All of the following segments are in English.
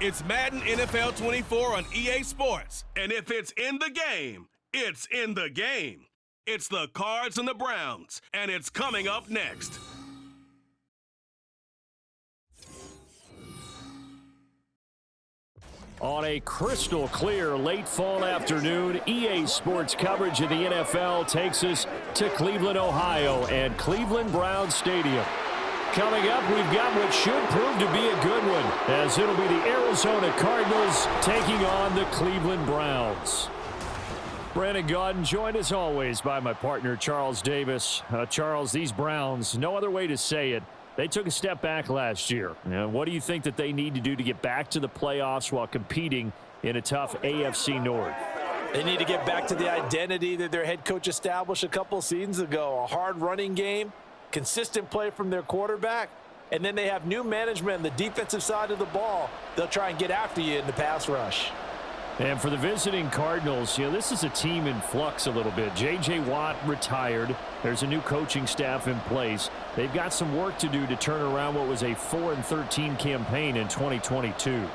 It's Madden NFL 24 on EA Sports. And if it's in the game, it's in the game. It's the Cards and the Browns, and it's coming up next. On a crystal clear late fall afternoon, EA Sports coverage of the NFL takes us to Cleveland, Ohio, and Cleveland Browns Stadium. Coming up, we've got what should prove to be a good one, as it'll be the Arizona Cardinals taking on the Cleveland Browns. Brandon Gaudin, joined as always by my partner, Charles Davis. Charles, these Browns, no other way to say it, they took a step back last year. What do you think that they need to do to get back to the playoffs while competing in a tough AFC North? They need to get back to the identity that their head coach established a couple seasons ago. A hard running game, consistent play from their quarterback, and then they have new management on the defensive side of the ball. They'll try and get after you in the pass rush. And for the visiting Cardinals, this is a team in flux a little bit. J.J. Watt retired. There's a new coaching staff in place. They've got some work to do to turn around what was a 4-13 campaign in 2022.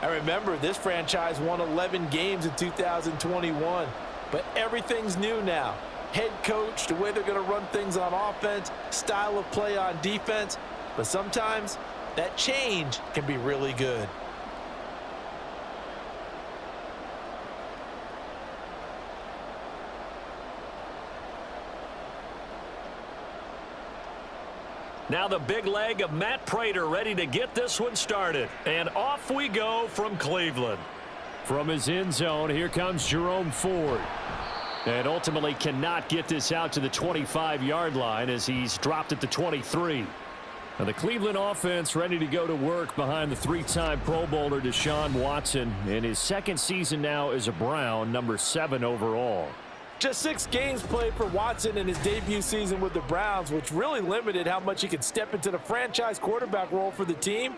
I remember this franchise won 11 games in 2021, but everything's new now. Head coach, the way they're going to run things on offense, style of play on defense, but sometimes that change can be really good. Now the big leg of Matt Prater ready to get this one started. And off we go from Cleveland. From his end zone, here comes Jerome Ford. And ultimately cannot get this out to the 25-yard line as he's dropped at the 23. Now the Cleveland offense ready to go to work behind the three-time Pro Bowler Deshaun Watson in his second season now as a Brown, number 7 overall. Just 6 games played for Watson in his debut season with the Browns, which really limited how much he could step into the franchise quarterback role for the team.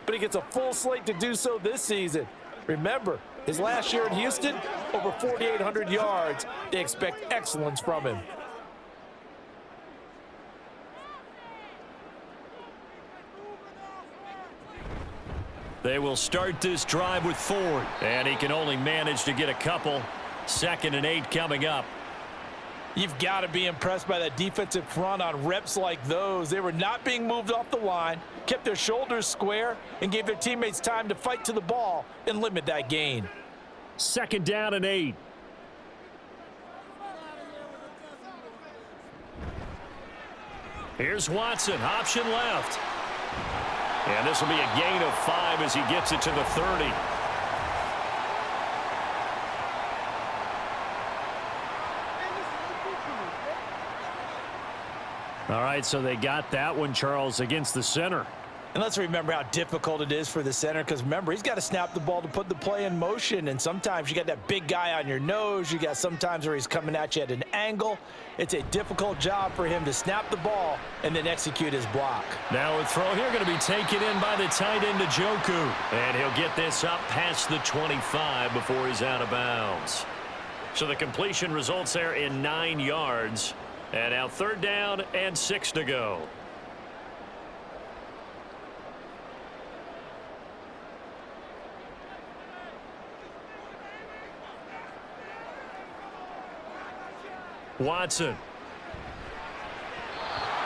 But he gets a full slate to do so this season. Remember, his last year in Houston, over 4,800 yards. They expect excellence from him. They will start this drive with Ford, and he can only manage to get a couple. 2nd and 8 coming up. You've got to be impressed by that defensive front on reps like those. They were not being moved off the line, kept their shoulders square, and gave their teammates time to fight to the ball and limit that gain. 2nd down and 8. Here's Watson, option left. And this will be a gain of 5 as he gets it to the 30. All right, so they got that one, Charles, against the center. And let's remember how difficult it is for the center, because remember, he's got to snap the ball to put the play in motion, and sometimes you got that big guy on your nose. You got sometimes where he's coming at you at an angle. It's a difficult job for him to snap the ball and then execute his block. Now a throw here going to be taken in by the tight end Njoku, and he'll get this up past the 25 before he's out of bounds. So the completion results there in 9 yards. And now 3rd down and 6 to go. Watson.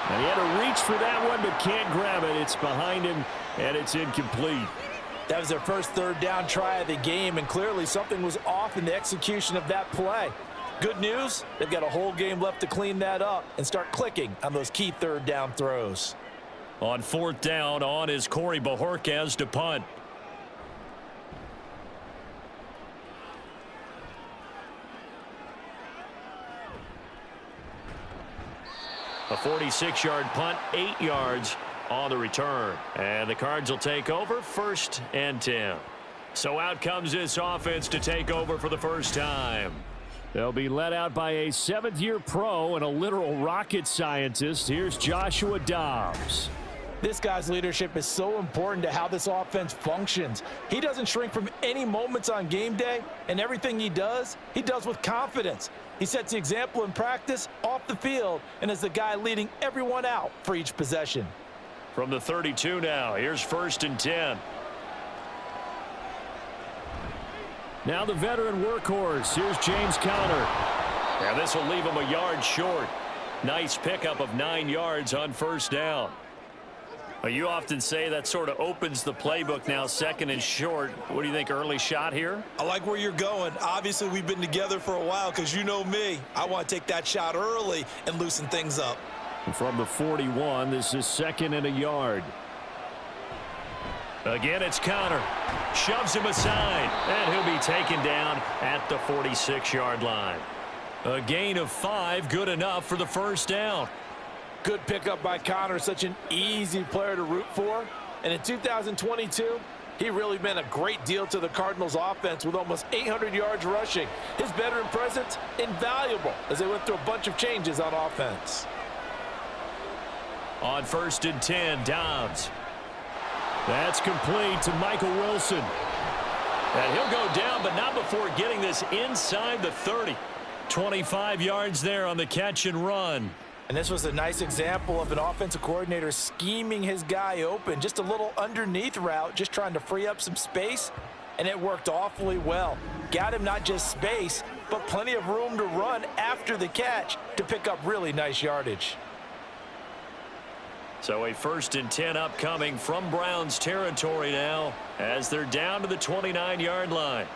And he had to reach for that one, but can't grab it. It's behind him, and it's incomplete. That was their first 3rd down try of the game, and clearly something was off in the execution of that play. Good news, they've got a whole game left to clean that up and start clicking on those key 3rd down throws. On 4th down, on is Corey Bojorquez to punt. A 46-yard punt, 8 yards on the return. And the Cards will take over 1st and 10. So out comes this offense to take over for the first time. They'll be led out by a 7th-year pro and a literal rocket scientist. Here's Joshua Dobbs. This guy's leadership is so important to how this offense functions. He doesn't shrink from any moments on game day, and everything he does with confidence. He sets the example in practice, off the field, and is the guy leading everyone out for each possession. From the 32 now, here's 1st and 10. Now the veteran workhorse. Here's James Conner. And this will leave him a yard short. Nice pickup of 9 yards on first down. Well, you often say that sort of opens the playbook now, second and short. What do you think, early shot here? I like where you're going. Obviously, we've been together for a while because you know me. I want to take that shot early and loosen things up. And from the 41, this is second and a yard. Again, it's Conner. Shoves him aside, and he'll be taken down at the 46-yard line. A gain of 5, good enough for the first down. Good pickup by Conner, such an easy player to root for. And in 2022, he really meant a great deal to the Cardinals offense with almost 800 yards rushing. His veteran presence, invaluable as they went through a bunch of changes on offense. On first and 10, Dobbs. That's complete to Michael Wilson. And he'll go down, but not before getting this inside the 30. 25 yards there on the catch and run. And this was a nice example of an offensive coordinator scheming his guy open. Just a little underneath route, just trying to free up some space, and it worked awfully well. Got him not just space, but plenty of room to run after the catch to pick up really nice yardage. So a first and 10 upcoming from Browns territory now as they're down to the 29-yard line.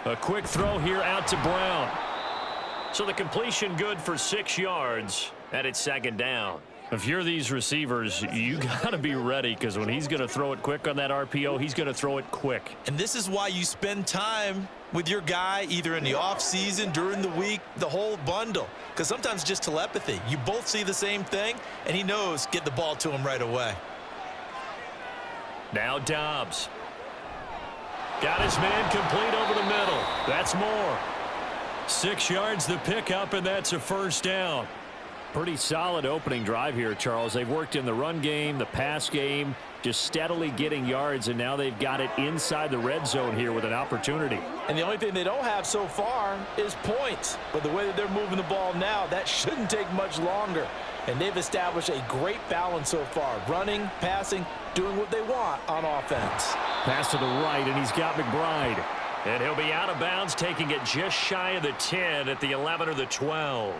A quick throw here out to Brown. So the completion good for 6 yards, and it's second down. If you're these receivers, you got to be ready because when he's going to throw it quick on that RPO, he's going to throw it quick. And this is why you spend time with your guy either in the offseason, during the week, the whole bundle. Because sometimes just telepathy. You both see the same thing, and he knows get the ball to him right away. Now Dobbs. Got his man complete over the middle. That's more. 6 yards the pickup, and that's a first down. Pretty solid opening drive here, Charles. They've worked in the run game, the pass game, just steadily getting yards, and now they've got it inside the red zone here with an opportunity. And the only thing they don't have so far is points. But the way that they're moving the ball now, that shouldn't take much longer. And they've established a great balance so far. Running, passing, doing what they want on offense. Pass to the right, and he's got McBride. And he'll be out of bounds, taking it just shy of the 10 at the 11 or the 12.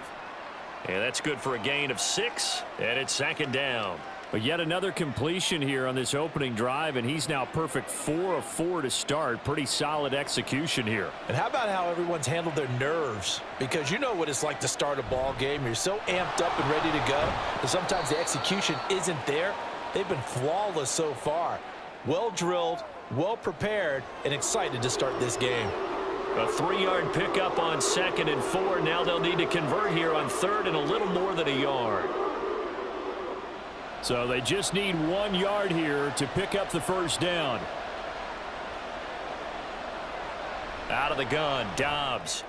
And that's good for a gain of 6, and it's second down. But yet another completion here on this opening drive, and he's now perfect 4 of 4 to start. Pretty solid execution here. And how about how everyone's handled their nerves? Because you know what it's like to start a ball game. You're so amped up and ready to go, and sometimes the execution isn't there. They've been flawless so far. Well drilled, well prepared, and excited to start this game. A 3-yard pickup on second and 4. Now they'll need to convert here on third and a little more than a yard. So they just need 1 yard here to pick up the first down. Out of the gun, Dobbs.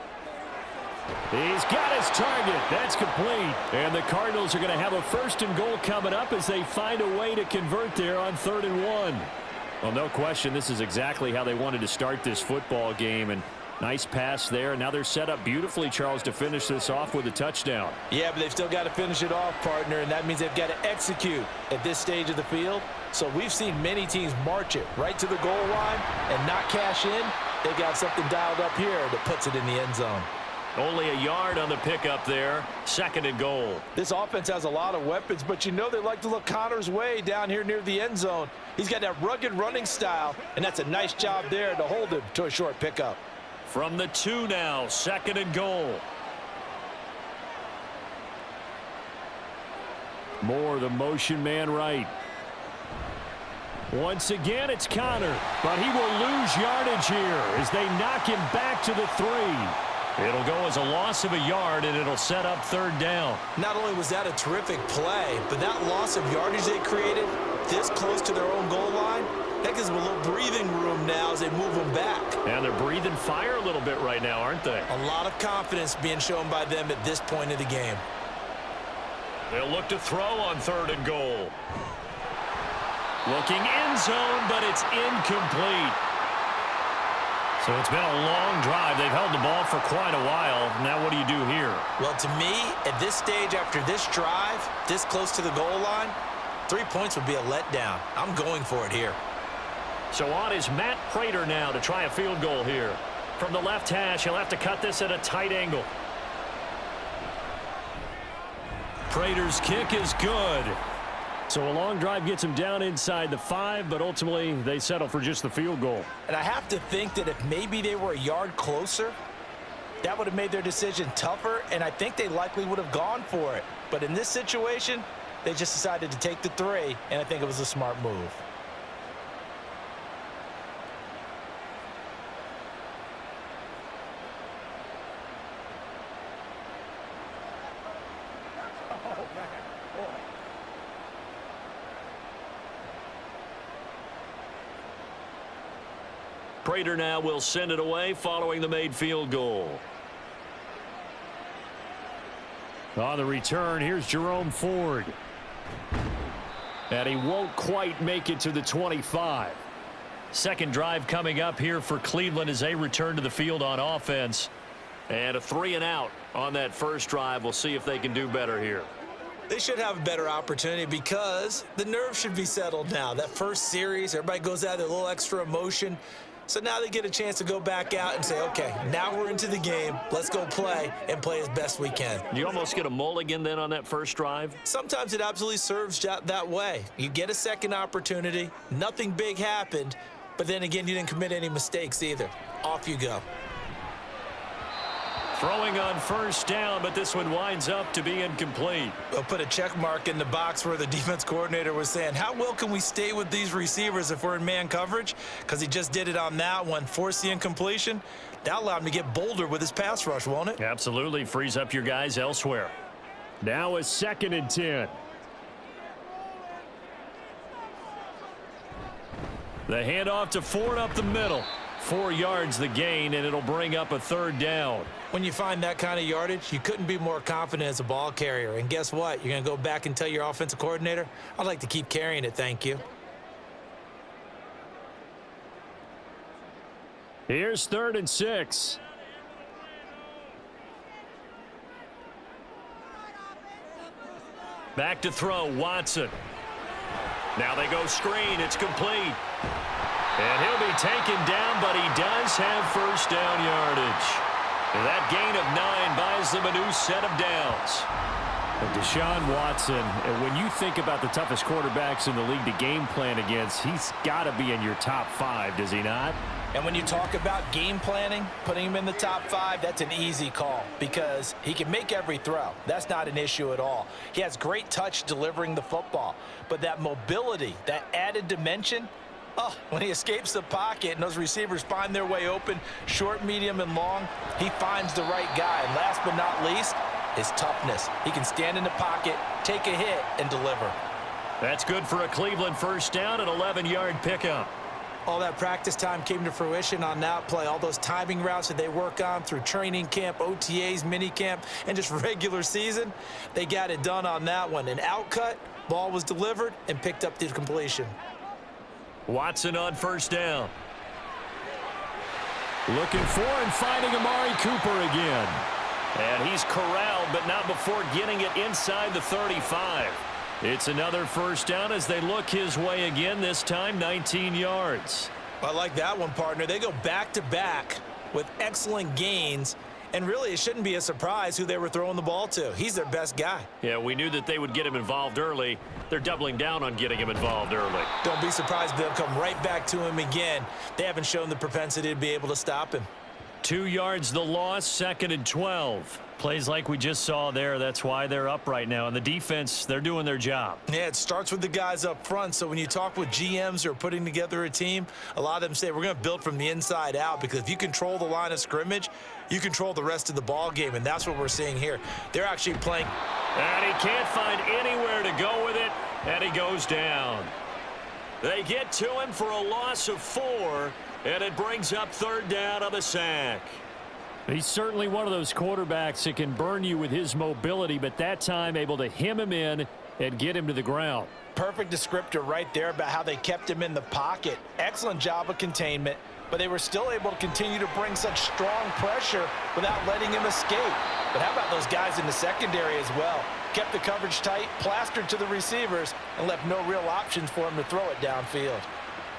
He's got his target. That's complete. And the Cardinals are going to have a first and goal coming up as they find a way to convert there on 3rd and 1. Well, no question, this is exactly how they wanted to start this football game. And nice pass there. Now they're set up beautifully, Charles, to finish this off with a touchdown. Yeah, but they've still got to finish it off, partner, and that means they've got to execute at this stage of the field. So we've seen many teams march it right to the goal line and not cash in. They got something dialed up here that puts it in the end zone. Only a yard on the pickup there. 2nd and goal. This offense has a lot of weapons, but you know they like to look Conner's way down here near the end zone. He's got that rugged running style, and that's a nice job there to hold him to a short pickup. From the 2 now, 2nd and goal. Moore, the motion man right. Once again, it's Conner, but he will lose yardage here as they knock him back to the 3. It'll go as a loss of a yard, and it'll set up 3rd down. Not only was that a terrific play, but that loss of yardage they created this close to their own goal line, that gives them a little breathing room now as they move them back. And they're breathing fire a little bit right now, aren't they? A lot of confidence being shown by them at this point of the game. They'll look to throw on 3rd and goal. Looking end zone, but it's incomplete. So it's been a long drive. They've held the ball for quite a while. Now what do you do here? Well, to me, at this stage after this drive, this close to the goal line, 3 points would be a letdown. I'm going for it here. So on is Matt Prater now to try a field goal here. From the left hash, he'll have to cut this at a tight angle. Prater's kick is good. So a long drive gets him down inside the 5, but ultimately they settle for just the field goal. And I have to think that if maybe they were a yard closer, that would have made their decision tougher, and I think they likely would have gone for it. But in this situation, they just decided to take the 3, and I think it was a smart move. Prater now will send it away following the made field goal. On the return, here's Jerome Ford. And he won't quite make it to the 25. Second drive coming up here for Cleveland as they return to the field on offense. And a 3-and-out on that first drive. We'll see if they can do better here. They should have a better opportunity because the nerves should be settled now. That first series, everybody goes out with a little extra emotion. So now they get a chance to go back out and say, okay, now we're into the game. Let's go play and play as best we can. You almost get a mulligan then on that first drive? Sometimes it absolutely serves that way. You get a second opportunity. Nothing big happened. But then again, you didn't commit any mistakes either. Off you go. Throwing on first down, but this one winds up to be incomplete. We'll put a check mark in the box where the defense coordinator was saying, how well can we stay with these receivers if we're in man coverage? Because he just did it on that one, forced the incompletion. That allowed him to get bolder with his pass rush, won't it? Absolutely. Frees up your guys elsewhere. Now a 2nd and 10. The handoff to Ford up the middle. 4 yards the gain, and it'll bring up a 3rd down. When you find that kind of yardage, you couldn't be more confident as a ball carrier. And guess what? You're going to go back and tell your offensive coordinator, I'd like to keep carrying it, thank you. Here's 3rd and 6. Back to throw, Watson. Now they go screen, it's complete. And he'll be taken down, but he does have first down yardage. And that gain of 9 buys them a new set of downs. And Deshaun Watson, when you think about the toughest quarterbacks in the league to game plan against, he's got to be in your top 5, does he not? And when you talk about game planning, putting him in the top 5, that's an easy call because he can make every throw. That's not an issue at all. He has great touch delivering the football. But that mobility, that added dimension, when he escapes the pocket and those receivers find their way open, short, medium, and long, he finds the right guy. And last but not least, his toughness. He can stand in the pocket, take a hit, and deliver. That's good for a Cleveland first down, an 11-yard pickup. All that practice time came to fruition on that play. All those timing routes that they work on through training camp, OTAs, minicamp, and just regular season, they got it done on that one. An outcut, ball was delivered, and picked up the completion. Watson on first down. Looking for and finding Amari Cooper again. And he's corralled, but not before getting it inside the 35. It's another first down as they look his way again, this time 19 yards. I like that one, partner. They go back-to-back with excellent gains. And really, it shouldn't be a surprise who they were throwing the ball to. He's their best guy. Yeah, we knew that they would get him involved early. They're doubling down on getting him involved early. Don't be surprised if they'll come right back to him again. They haven't shown the propensity to be able to stop him. 2 yards the loss, 2nd and 12. Plays like we just saw there. That's why they're up right now. And the defense, they're doing their job. Yeah, it starts with the guys up front. So when you talk with GMs who are putting together a team, a lot of them say we're going to build from the inside out because if you control the line of scrimmage, you control the rest of the ball game. And that's what we're seeing here. They're actually playing. And he can't find anywhere to go with it. And he goes down. They get to him for a loss of 4. And it brings up 3rd down on the sack. He's certainly one of those quarterbacks that can burn you with his mobility, but that time able to hem him in and get him to the ground. Perfect descriptor right there about how they kept him in the pocket. Excellent job of containment, but they were still able to continue to bring such strong pressure without letting him escape. But how about those guys in the secondary as well? Kept the coverage tight, plastered to the receivers, and left no real options for him to throw it downfield.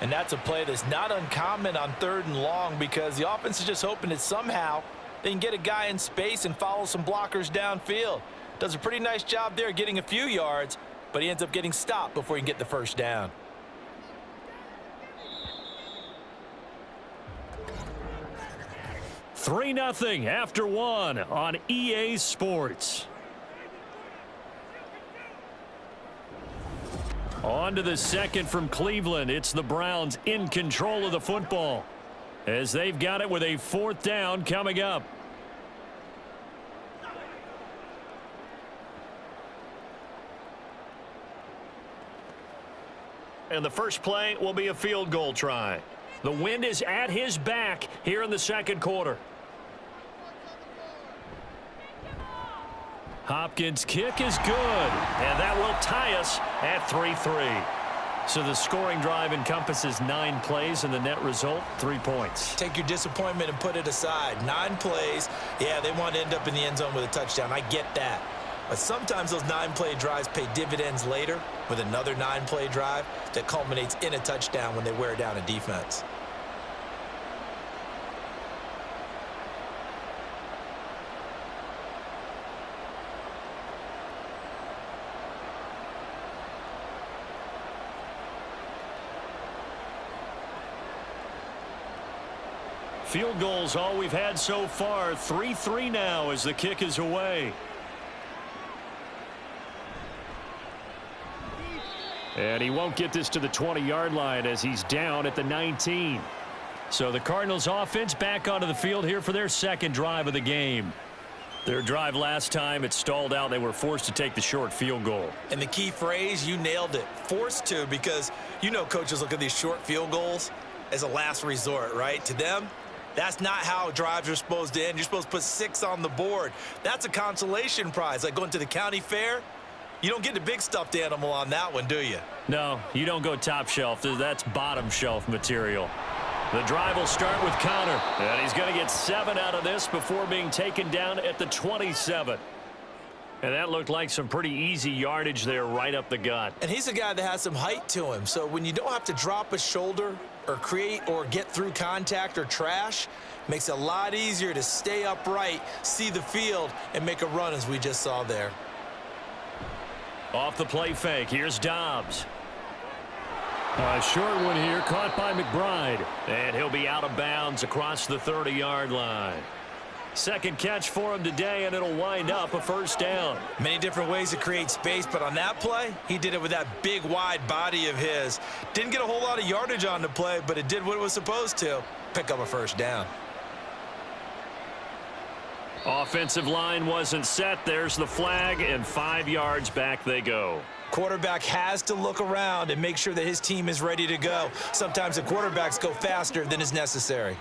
And that's a play that's not uncommon on 3rd and long because the offense is just hoping that somehow they can get a guy in space and follow some blockers downfield. Does a pretty nice job there getting a few yards, but he ends up getting stopped before he can get the first down. (3-0) after 1 on EA Sports. On to the second from Cleveland. It's the Browns in control of the football as they've got it with a 4th down coming up. And the first play will be a field goal try. The wind is at his back here in the second quarter. Hopkins' kick is good, and that will tie us at 3-3. So the scoring drive encompasses 9 plays, and the net result, 3 points. Take your disappointment and put it aside. 9 plays. Yeah, they want to end up in the end zone with a touchdown. I get that. But sometimes those 9-play drives pay dividends later with another 9-play drive that culminates in a touchdown when they wear down a defense. Field goals all we've had so far. 3-3 now as the kick is away. And he won't get this to the 20-yard line as he's down at the 19. So the Cardinals offense back onto the field here for their second drive of the game. Their drive last time, it stalled out. They were forced to take the short field goal. And the key phrase, you nailed it. Forced to, because you know coaches look at these short field goals as a last resort, right? To them, that's not how drives are supposed to end. You're supposed to put 6 on the board. That's a consolation prize, like going to the county fair. You don't get the big stuffed animal on that one, do you? No, you don't go top shelf. That's bottom shelf material. The drive will start with Connor, and he's going to get 7 out of this before being taken down at the 27. And that looked like some pretty easy yardage there right up the gut. And he's a guy that has some height to him, so when you don't have to drop a shoulder or create or get through contact or trash, makes it a lot easier to stay upright, see the field, and make a run as we just saw there. Off the play fake, here's Dobbs. A short one here, caught by McBride. And he'll be out of bounds across the 30-yard line. Second catch for him today, and it'll wind up a first down. Many different ways to create space, but on that play, he did it with that big, wide body of his. Didn't get a whole lot of yardage on the play, but it did what it was supposed to, pick up a first down. Offensive line wasn't set. There's the flag, and 5 yards back they go. Quarterback has to look around and make sure that his team is ready to go. Sometimes the quarterbacks go faster than is necessary.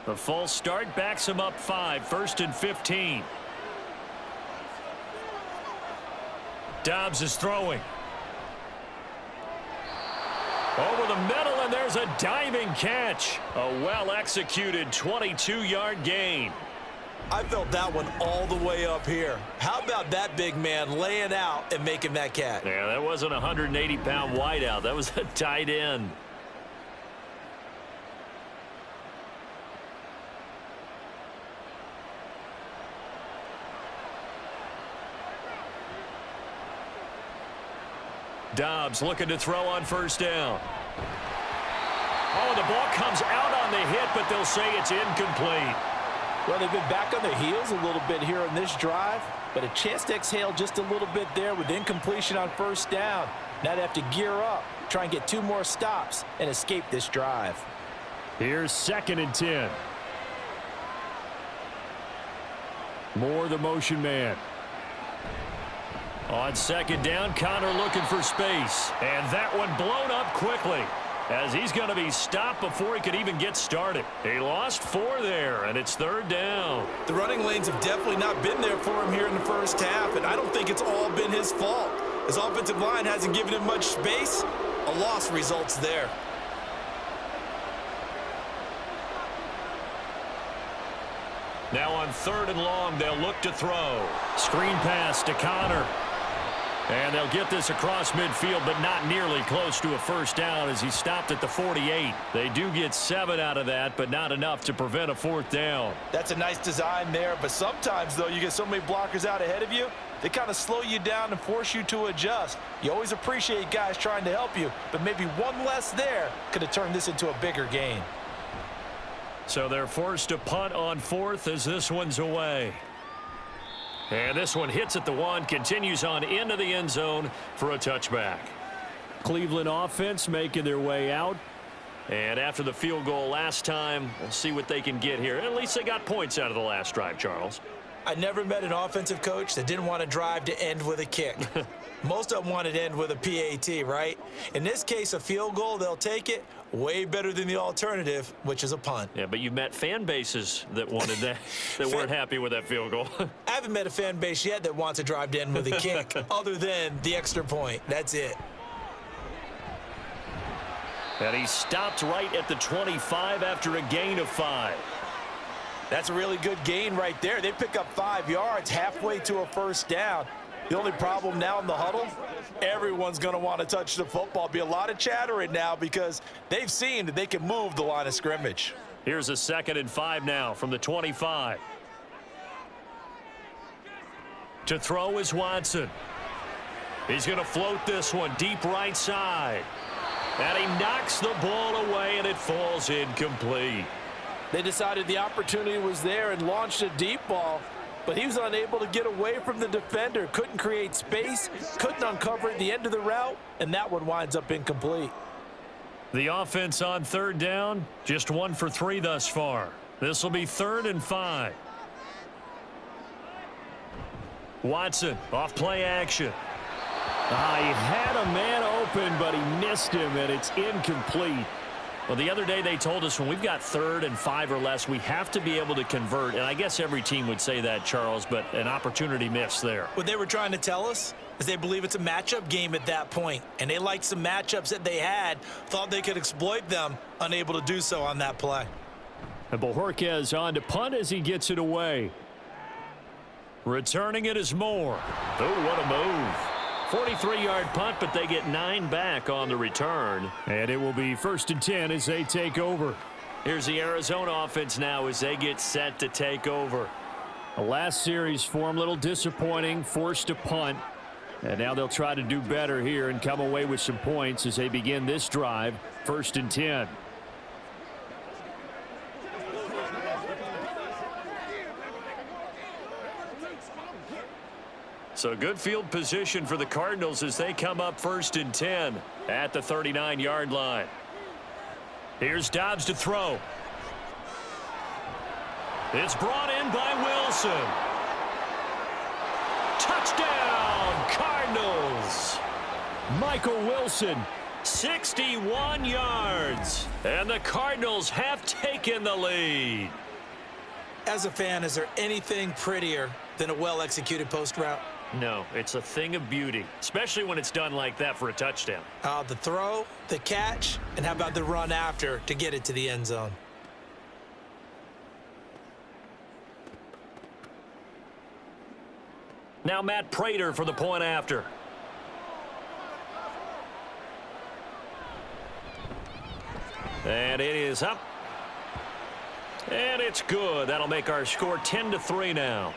The false start backs him up 5, 1st and 15. Dobbs is throwing. Over the middle, and there's a diving catch. A well-executed 22-yard gain. I felt that one all the way up here. How about that big man laying out and making that catch? Yeah, that wasn't a 180-pound wideout. That was a tight end. Dobbs looking to throw on first down. Oh, the ball comes out on the hit, but they'll say it's incomplete. Well, they've been back on their heels a little bit here on this drive, but a chance to exhale just a little bit there with incompletion on first down. Now they have to gear up, try and get 2 more stops and escape this drive. Here's 2nd and 10. Moore, the motion man. On 2nd down, Connor looking for space. And that one blown up quickly as he's going to be stopped before he could even get started. He lost 4 there, and it's 3rd down. The running lanes have definitely not been there for him here in the first half, and I don't think it's all been his fault. His offensive line hasn't given him much space. A loss results there. Now on 3rd and long, they'll look to throw. Screen pass to Connor. And they'll get this across midfield, but not nearly close to a first down as he stopped at the 48. They do get 7 out of that, but not enough to prevent a fourth down. That's a nice design there, but sometimes, though, you get so many blockers out ahead of you, they kind of slow you down and force you to adjust. You always appreciate guys trying to help you, but maybe one less there could have turned this into a bigger gain. So they're forced to punt on 4th as this one's away. And this one hits at the 1, continues on into the end zone for a touchback. Cleveland offense making their way out. And after the field goal last time, we'll see what they can get here. At least they got points out of the last drive, Charles. I never met an offensive coach that didn't want to drive to end with a kick. Most of them wanted to end with a PAT, right? In this case, a field goal, they'll take it. Way better than the alternative, which is a punt. Yeah, but you've met fan bases that wanted that, that weren't happy with that field goal. I haven't met a fan base yet that wants to drive to end with a kick other than the extra point. That's it. And he stopped right at the 25 after a gain of 5. That's a really good gain right there. They pick up 5 yards halfway to a first down. The only problem now in the huddle, everyone's going to want to touch the football. Be a lot of chattering now because they've seen that they can move the line of scrimmage. Here's a 2nd and 5 now from the 25. To throw is Watson. He's going to float this one deep right side. And he knocks the ball away, and it falls incomplete. They decided the opportunity was there and launched a deep ball, but he was unable to get away from the defender. Couldn't create space, couldn't uncover at the end of the route, and that one winds up incomplete. The offense on 3rd down, just 1 for 3 thus far. This will be 3rd and 5. Watson, off play action. He had a man open, but he missed him, and it's incomplete. Well, the other day they told us when we've got 3rd and 5 or less, we have to be able to convert. And I guess every team would say that, Charles, but an opportunity missed there. What they were trying to tell us is they believe it's a matchup game at that point. And they liked some matchups that they had, thought they could exploit them, unable to do so on that play. And Bojorquez on to punt as he gets it away. Returning it is Moore. Oh, what a move. 43-yard punt, but they get 9 back on the return. And it will be 1st and 10 as they take over. Here's the Arizona offense now as they get set to take over. The last series for them, a little disappointing, forced to punt. And now they'll try to do better here and come away with some points as they begin this drive, 1st and 10. So good field position for the Cardinals as they come up 1st and 10 at the 39-yard line. Here's Dobbs to throw. It's brought in by Wilson. Touchdown, Cardinals. Michael Wilson, 61 yards. And the Cardinals have taken the lead. As a fan, is there anything prettier than a well-executed post route? No, it's a thing of beauty, especially when it's done like that for a touchdown. The throw, the catch, and how about the run after to get it to the end zone? Now Matt Prater for the point after. And it is up. And it's good. That'll make our score 10-3 now.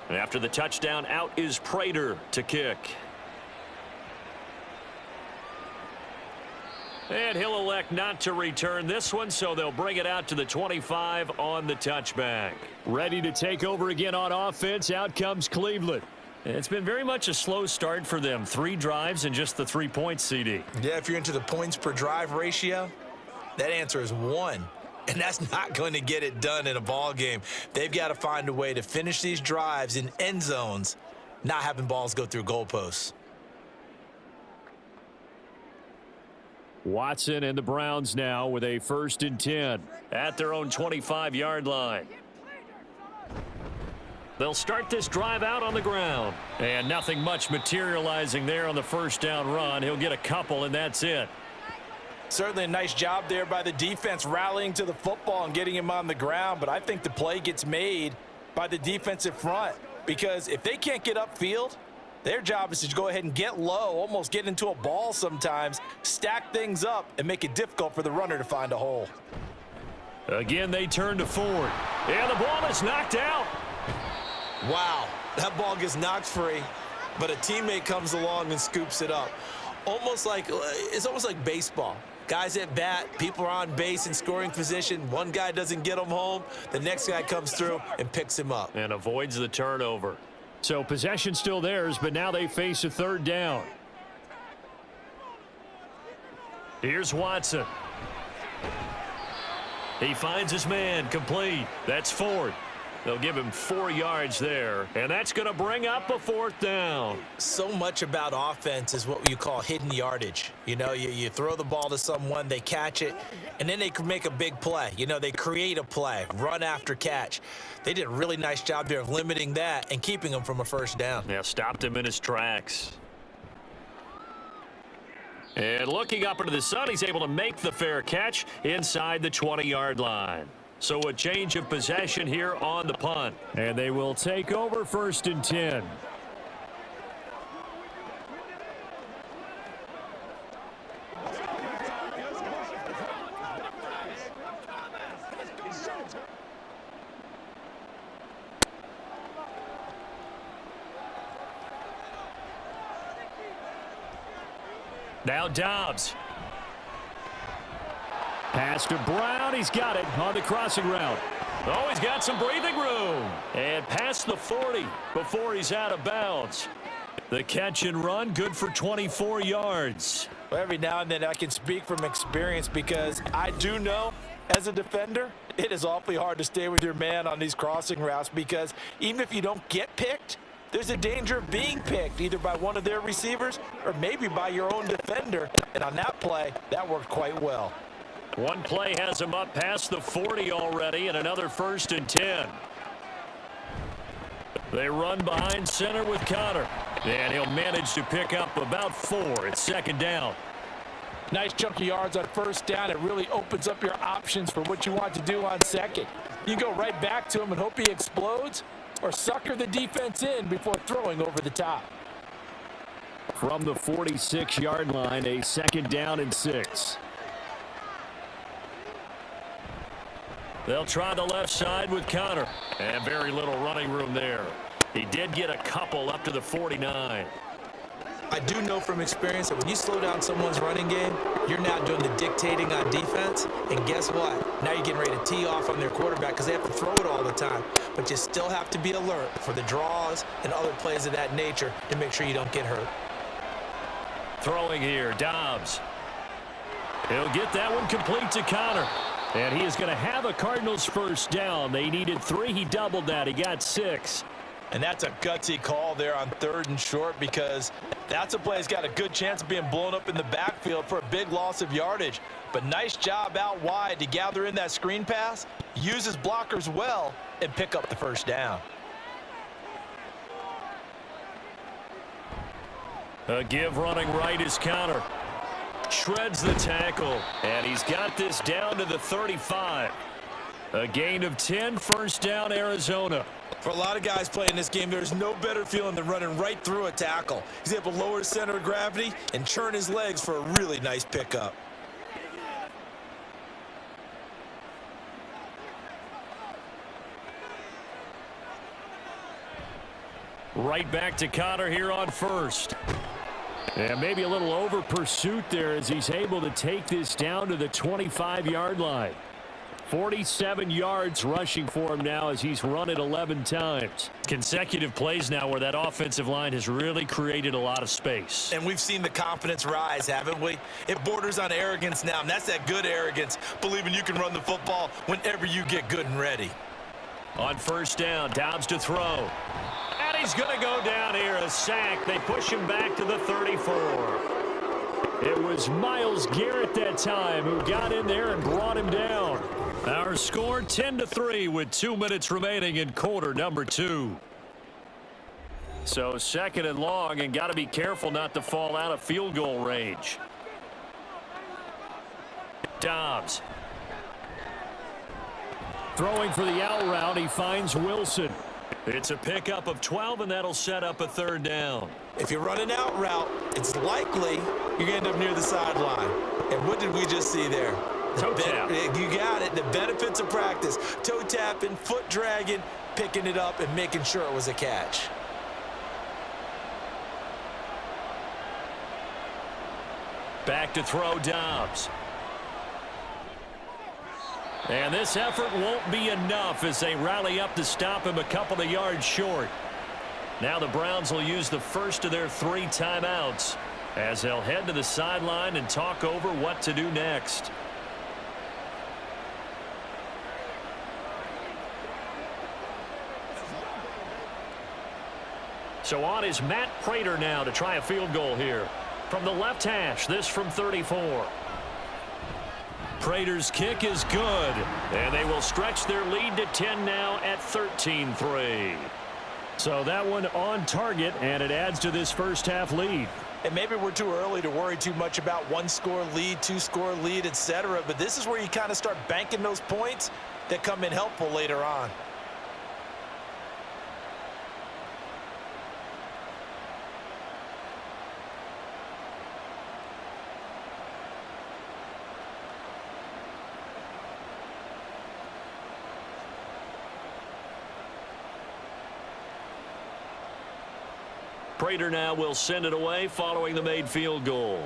After the touchdown, out is Prater to kick. And he'll elect not to return this one, so they'll bring it out to the 25 on the touchback. Ready to take over again on offense. Out comes Cleveland. It's been very much a slow start for them. 3 drives and just the 3 points, CD. Yeah, if you're into the points per drive ratio, that answer is 1. And that's not going to get it done in a ball game. They've got to find a way to finish these drives in end zones, not having balls go through goalposts. Watson and the Browns now with a 1st and 10 at their own 25-yard line. They'll start this drive out on the ground. And nothing much materializing there on the 1st down run. He'll get a couple, and that's it. Certainly a nice job there by the defense rallying to the football and getting him on the ground. But I think the play gets made by the defensive front, because if they can't get upfield, their job is to go ahead and get low, almost get into a ball sometimes, stack things up, and make it difficult for the runner to find a hole. Again, they turn to Ford. And the ball is knocked out. Wow, that ball gets knocked free, but a teammate comes along and scoops it up. It's almost like baseball. Guys at bat, people are on base in scoring position. One guy doesn't get him home. The next guy comes through and picks him up. And avoids the turnover. So possession still theirs, but now they face a 3rd down. Here's Watson. He finds his man, complete. That's Ford. They'll give him 4 yards there, and that's going to bring up a 4th down. So much about offense is what you call hidden yardage. You know, you throw the ball to someone, they catch it, and then they can make a big play. You know, they create a play, run after catch. They did a really nice job there of limiting that and keeping him from a 1st down. Yeah, stopped him in his tracks. And looking up into the sun, he's able to make the fair catch inside the 20-yard line. So a change of possession here on the punt. And they will take over 1st and 10. Now Dobbs. Pass to Brown. He's got it on the crossing route. Oh, he's got some breathing room. And past the 40 before he's out of bounds. The catch and run, good for 24 yards. Well, every now and then I can speak from experience, because I do know as a defender, it is awfully hard to stay with your man on these crossing routes, because even if you don't get picked, there's a danger of being picked either by one of their receivers or maybe by your own defender. And on that play, that worked quite well. One play has him up past the 40 already, and another 1st and 10. They run behind center with Connor, and he'll manage to pick up about 4. It's 2nd down. Nice chunk of yards on 1st down. It really opens up your options for what you want to do on 2nd. You go right back to him and hope he explodes, or sucker the defense in before throwing over the top. From the 46-yard line, a 2nd down and 6. They'll try the left side with Connor. And very little running room there. He did get a couple up to the 49. I do know from experience that when you slow down someone's running game, you're now doing the dictating on defense. And guess what? Now you're getting ready to tee off on their quarterback, because they have to throw it all the time. But you still have to be alert for the draws and other plays of that nature to make sure you don't get hurt. Throwing here, Dobbs. He'll get that one complete to Connor. And he is going to have a Cardinals 1st down. They needed 3. He doubled that. He got 6. And that's a gutsy call there on 3rd and short, because that's a play that's got a good chance of being blown up in the backfield for a big loss of yardage. But nice job out wide to gather in that screen pass, use his blockers well, and pick up the 1st down. A give running right is Connor. Shreds the tackle, and he's got this down to the 35. A gain of 10, 1st down, Arizona. For a lot of guys playing this game, there's no better feeling than running right through a tackle. He's able to lower his center of gravity and churn his legs for a really nice pickup. Right back to Connor here on 1st. And maybe a little over pursuit there as he's able to take this down to the 25-yard line. 47 yards rushing for him now as he's run it 11 times. Consecutive plays now where that offensive line has really created a lot of space. And we've seen the confidence rise, haven't we? It borders on arrogance now, and that's that good arrogance, believing you can run the football whenever you get good and ready. On 1st down, Dobbs to throw. And he's going to go down here, a sack. They push him back to the 34. It was Myles Garrett that time who got in there and brought him down. Our score 10-3 with 2 minutes remaining in quarter number 2. So second and long, and got to be careful not to fall out of field goal range. Dobbs. Throwing for the out route, he finds Wilson. It's a pickup of 12, and that'll set up a third down. If you run an out route, it's likely you're going to end up near the sideline. And what did we just see there? Toe tap. You got it. The benefits of practice. Toe tapping, foot dragging, picking it up, and making sure it was a catch. Back to throw, Dobbs. And this effort won't be enough as they rally up to stop him a couple of yards short. Now the Browns will use the first of their 3 timeouts as they'll head to the sideline and talk over what to do next. So on is Matt Prater now to try a field goal here. From the left hash, this from 34. Prater's kick is good, and they will stretch their lead to 10 now at 13-3. So that one on target, and it adds to this first half lead. And maybe we're too early to worry too much about 1-score lead, 2-score lead, etc. But this is where you kind of start banking those points that come in helpful later on. Prater now will send it away following the made field goal.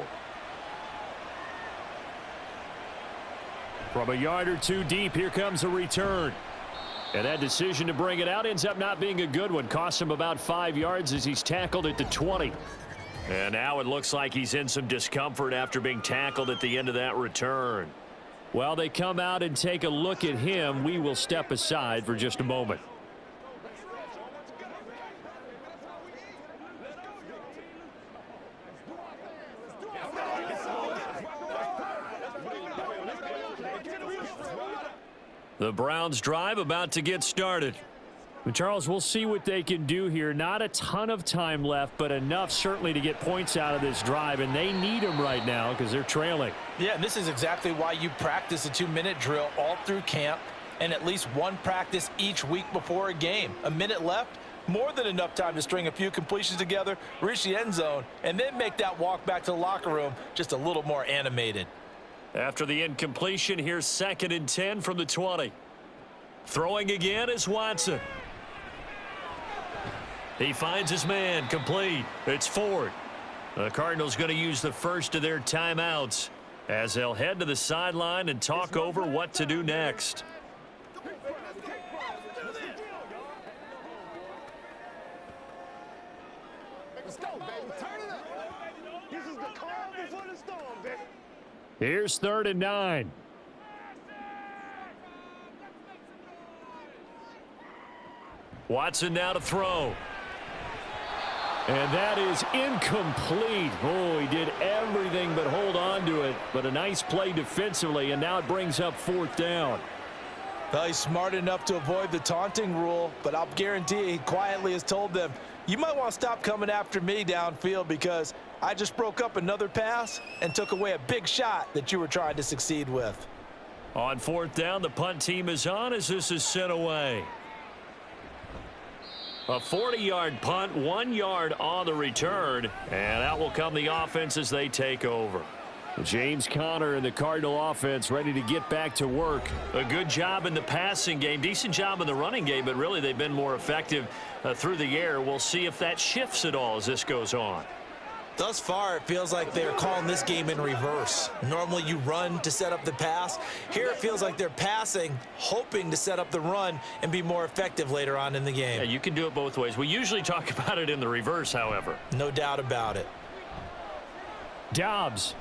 From a yard or 2 deep, here comes a return. And that decision to bring it out ends up not being a good one. Costs him about 5 yards as he's tackled at the 20. And now it looks like he's in some discomfort after being tackled at the end of that return. While they come out and take a look at him, we will step aside for just a moment. The Browns drive about to get started. And Charles, we'll see what they can do here. Not a ton of time left, but enough certainly to get points out of this drive, and they need them right now because they're trailing. Yeah, and this is exactly why you practice a 2-minute drill all through camp and at least one practice each week before a game. A minute left, more than enough time to string a few completions together, reach the end zone, and then make that walk back to the locker room just a little more animated. After the incompletion, here's 2nd and 10 from the 20. Throwing again is Watson. He finds his man, complete. It's Ford. The Cardinals going to use the first of their timeouts as they'll head to the sideline and talk over what to do next. Let's go, baby. Turn it up. This is the calm before the storm, baby. Here's 3rd and 9. Watson now to throw. And that is incomplete. Oh, he did everything but hold on to it. But a nice play defensively, and now it brings up 4th down. Well, he's smart enough to avoid the taunting rule, but I'll guarantee he quietly has told them, you might want to stop coming after me downfield because I just broke up another pass and took away a big shot that you were trying to succeed with. On 4th down, the punt team is on as this is sent away. A 40-yard punt, 1 yard on the return, and out will come the offense as they take over. James Conner and the Cardinal offense ready to get back to work. A good job in the passing game, decent job in the running game, but really they've been more effective through the air. We'll see if that shifts at all as this goes on. Thus far, it feels like they're calling this game in reverse. Normally you run to set up the pass. Here it feels like they're passing, hoping to set up the run and be more effective later on in the game. Yeah, you can do it both ways. We usually talk about it in the reverse, however. No doubt about it. Dobbs.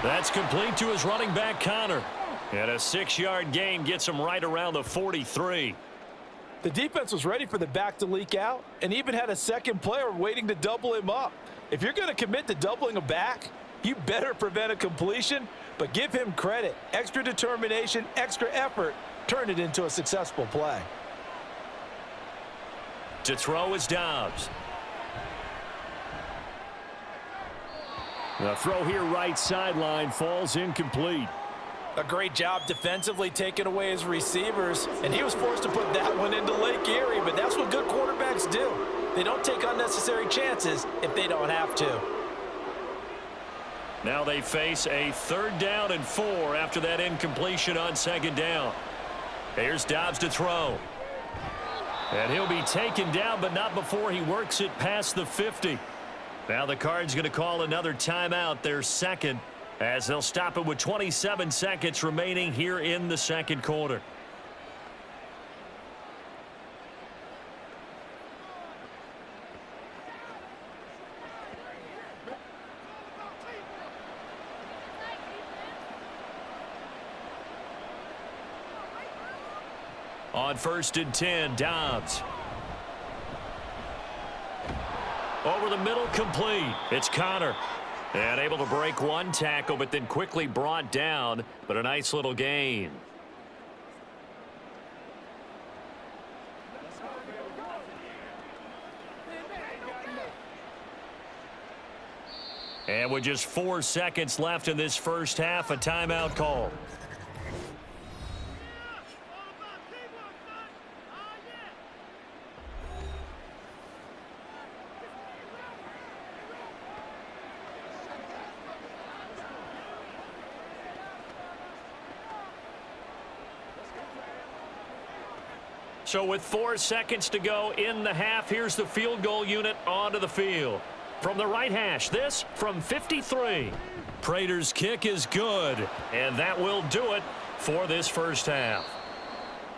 That's complete to his running back, Conner. And a 6-yard gain gets him right around the 43. The defense was ready for the back to leak out and even had a second player waiting to double him up. If you're going to commit to doubling a back, You better prevent a completion, but give him credit. Extra determination, extra effort, turned it into a successful play. To throw is Dobbs. The throw here right sideline falls incomplete. A great job defensively taking away his receivers, and he was forced to put that one into Lake Erie, but that's what good quarterbacks do. They don't take unnecessary chances if they don't have to. Now they face a 3rd down and 4 after that incompletion on 2nd down. Here's Dobbs to throw. And he'll be taken down, but not before he works it past the 50. Now the Cards going to call another timeout, their 2nd, as they'll stop it with 27 seconds remaining here in the 2nd quarter. On 1st and 10, Dobbs. Over the middle, complete. It's Connor. And able to break one tackle, but then quickly brought down. But a nice little gain. And with just 4 seconds left in this first half, a timeout call. So with 4 seconds to go in the half, here's the field goal unit onto the field. From the right hash, this from 53. Prater's kick is good, and that will do it for this first half.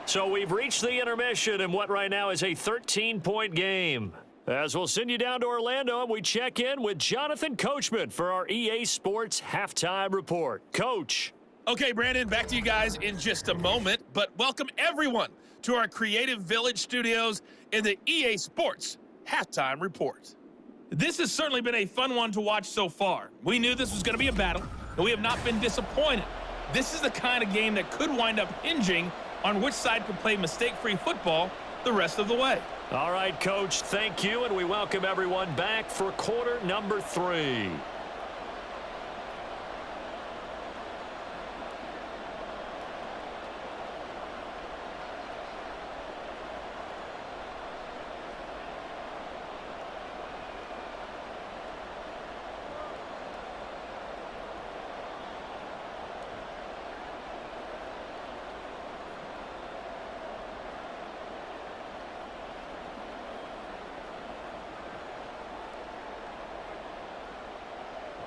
So we've reached the intermission in what right now is a 13-point game. As we'll send you down to Orlando, and we check in with Jonathan Coachman for our EA Sports Halftime Report. Coach. Okay, Brandon, back to you guys in just a moment, but welcome everyone to our Creative Village studios in the EA Sports Halftime Report. This has certainly been a fun one to watch so far. We knew this was going to be a battle, and we have not been disappointed. This is the kind of game that could wind up hinging on which side could play mistake-free football the rest of the way. All right, Coach, thank you, and we welcome everyone back for quarter number 3.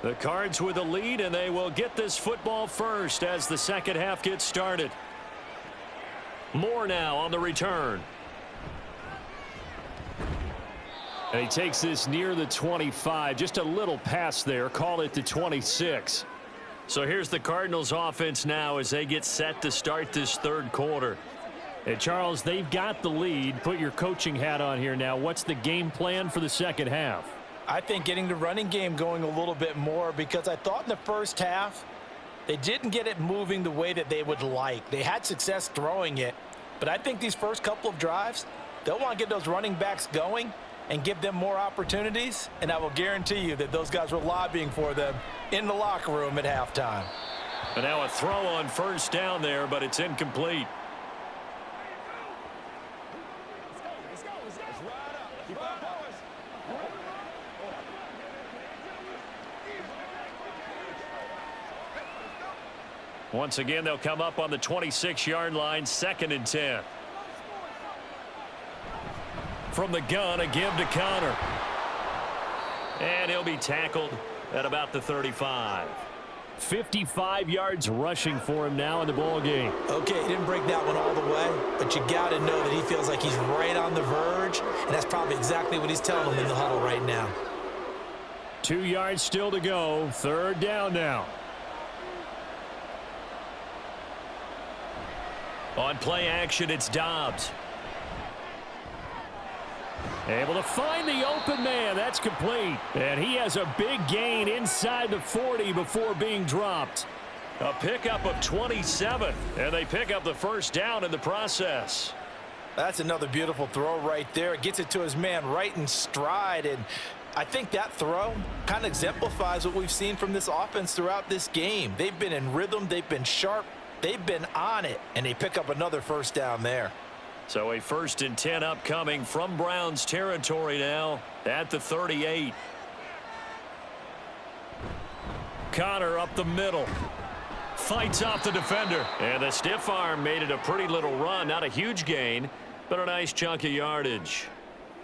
The Cards with a lead, and they will get this football first as the second half gets started. Moore now on the return. And he takes this near the 25. Just a little pass there. Call it the 26. So here's the Cardinals offense now as they get set to start this third quarter. And Charles, they've got the lead. Put your coaching hat on here now. What's the game plan for the second half? I think getting the running game going a little bit more, because I thought in the first half they didn't get it moving the way that they would like. They had success throwing it, but I think these first couple of drives, they'll want to get those running backs going and give them more opportunities, and I will guarantee you that those guys were lobbying for them in the locker room at halftime. And now a throw on first down there, but it's incomplete. Once again, they'll come up on the 26-yard line, 2nd and 10. From the gun, a give to Connor. And he'll be tackled at about the 35. 55 yards rushing for him now in the ball game. Okay, he didn't break that one all the way, but you got to know that he feels like he's right on the verge, and that's probably exactly what he's telling them in the huddle right now. 2 yards still to go. 3rd down now. On play action, it's Dobbs. Able to find the open man. That's complete. And he has a big gain inside the 40 before being dropped. A pickup of 27, and they pick up the first down in the process. That's another beautiful throw right there. It gets it to his man right in stride, and I think that throw kind of exemplifies what we've seen from this offense throughout this game. They've been in rhythm, they've been sharp, they've been on it, and they pick up another first down there. So a 1st and 10 upcoming from Browns territory now at the 38. Connor up the middle. Fights off the defender. And the stiff arm made it a pretty little run. Not a huge gain, but a nice chunk of yardage.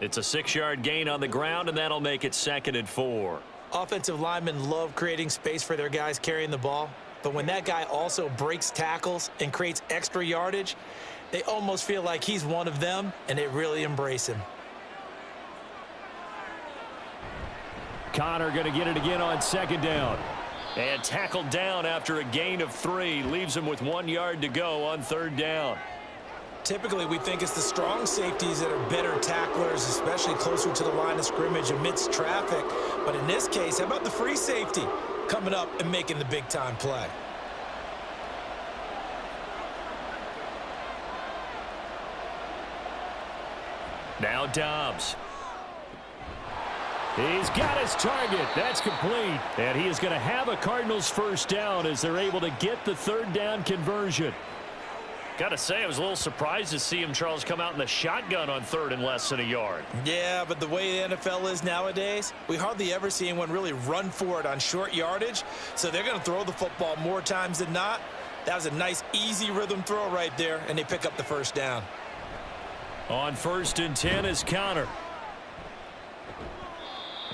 It's a 6-yard gain on the ground, and that'll make it 2nd and 4. Offensive linemen love creating space for their guys carrying the ball, but when that guy also breaks tackles and creates extra yardage, they almost feel like he's one of them, and they really embrace him. Connor going to get it again on 2nd down. And tackled down after a gain of 3. Leaves him with 1 yard to go on 3rd down. Typically, we think it's the strong safeties that are better tacklers, especially closer to the line of scrimmage amidst traffic. But in this case, how about the free safety coming up and making the big-time play? Now Dobbs. He's got his target. That's complete. And he is going to have a Cardinals first down as they're able to get the 3rd down conversion. Got to say, I was a little surprised to see him, Charles, come out in the shotgun on 3rd and less than a yard. Yeah, but the way the NFL is nowadays, we hardly ever see anyone really run for it on short yardage. So they're going to throw the football more times than not. That was a nice, easy rhythm throw right there, and they pick up the first down. On 1st and 10 is Connor.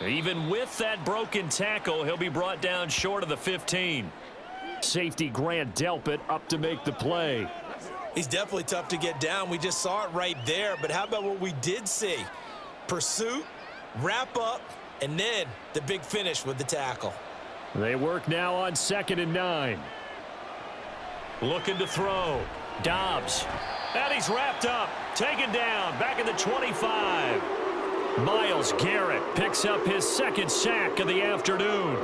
Even with that broken tackle, he'll be brought down short of the 15. Safety Grant Delpit up to make the play. He's definitely tough to get down. We just saw it right there. But how about what we did see? Pursuit, wrap up, and then the big finish with the tackle. They work now on 2nd and 9. Looking to throw. Dobbs. And he's wrapped up. Taken down. Back at the 25. Myles Garrett picks up his 2nd sack of the afternoon.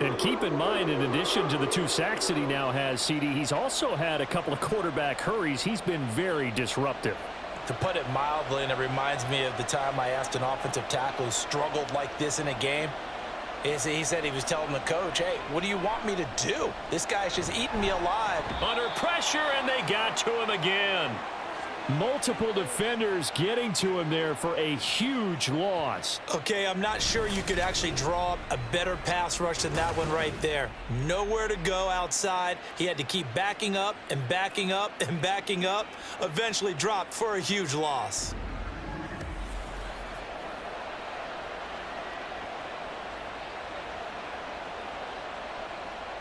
And keep in mind, in addition to the 2 sacks that he now has, CD, he's also had a couple of quarterback hurries. He's been very disruptive. To put it mildly, and it reminds me of the time I asked an offensive tackle who struggled like this in a game. He said he was telling the coach, hey, what do you want me to do? This guy's just eating me alive. Under pressure, and they got to him again. Multiple defenders getting to him there for a huge loss. Okay, I'm not sure you could actually draw up a better pass rush than that one right there. Nowhere to go outside. He had to keep backing up and backing up and backing up. Eventually dropped for a huge loss.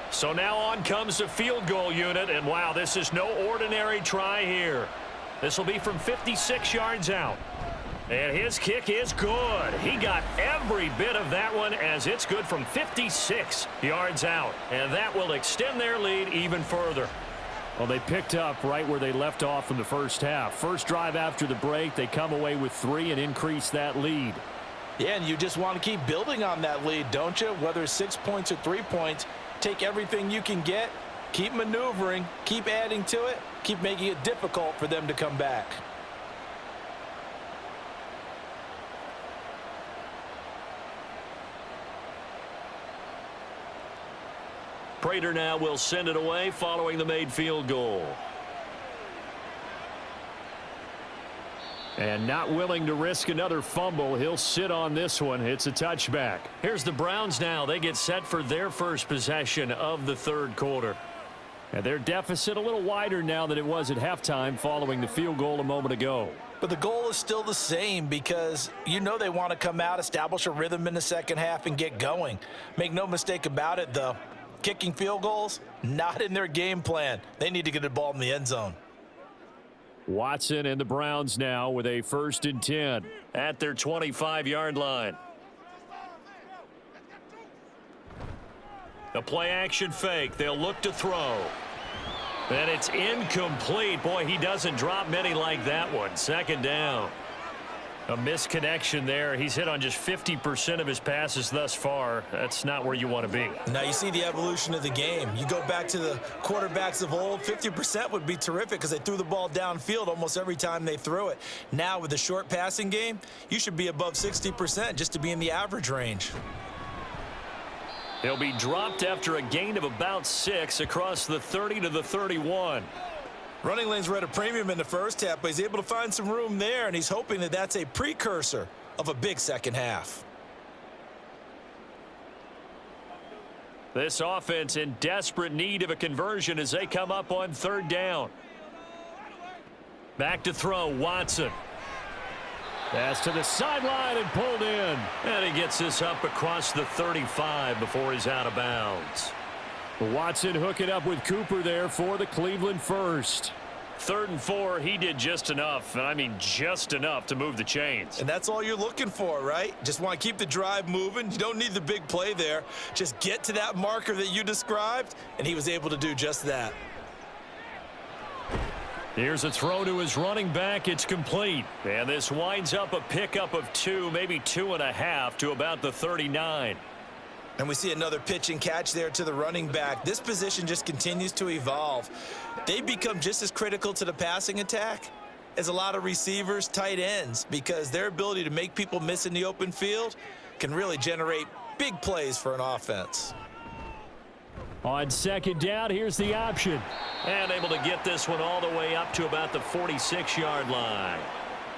So now on comes the field goal unit, and wow, this is no ordinary try here. This will be from 56 yards out. And his kick is good. He got every bit of that one as it's good from 56 yards out. And that will extend their lead even further. Well, they picked up right where they left off in the first half. First drive after the break, they come away with 3 and increase that lead. Yeah, and you just want to keep building on that lead, don't you? Whether it's 6 points or 3 points, take everything you can get, keep maneuvering, keep adding to it, keep making it difficult for them to come back. Prater now will send it away following the made field goal. And not willing to risk another fumble, he'll sit on this one. It's a touchback. Here's the Browns now. They get set for their first possession of the 3rd quarter. And their deficit a little wider now than it was at halftime following the field goal a moment ago. But the goal is still the same because you know they want to come out, establish a rhythm in the second half, and get going. Make no mistake about it, though. Kicking field goals, not in their game plan. They need to get the ball in the end zone. Watson and the Browns now with a 1st and 10 at their 25-yard line. A play-action fake. They'll look to throw. And it's incomplete. Boy, he doesn't drop many like that one. 2nd down. A misconnection there. He's hit on just 50% of his passes thus far. That's not where you want to be. Now you see the evolution of the game. You go back to the quarterbacks of old, 50% would be terrific because they threw the ball downfield almost every time they threw it. Now with the short passing game, you should be above 60% just to be in the average range. He'll be dropped after a gain of about 6 across the 30 to the 31. Running lanes were at a premium in the first half, but he's able to find some room there, and he's hoping that that's a precursor of a big second half. This offense in desperate need of a conversion as they come up on 3rd down. Back to throw, Watson. Pass to the sideline and pulled in. And he gets this up across the 35 before he's out of bounds. Watson hooking up with Cooper there for the Cleveland first. 3rd and 4, he did just enough, and I mean just enough to move the chains. And that's all you're looking for, right? Just want to keep the drive moving. You don't need the big play there. Just get to that marker that you described, and he was able to do just that. Here's a throw to his running back. It's complete. And this winds up a pickup of 2, maybe 2.5 to about the 39. And we see another pitch and catch there to the running back. This position just continues to evolve. They become just as critical to the passing attack as a lot of receivers, tight ends, because their ability to make people miss in the open field can really generate big plays for an offense. On 2nd down, here's the option. And able to get this one all the way up to about the 46-yard line.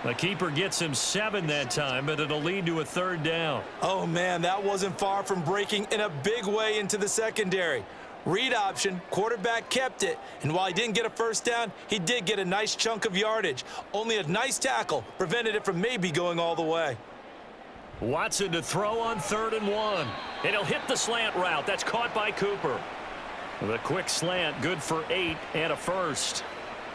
The keeper gets him 7 that time, but it'll lead to a 3rd down. Oh, man, that wasn't far from breaking in a big way into the secondary. Read option, quarterback kept it, and while he didn't get a first down, he did get a nice chunk of yardage. Only a nice tackle prevented it from maybe going all the way. Watson to throw on 3rd and 1. And he'll hit the slant route. That's caught by Cooper. The quick slant, good for 8 and a first.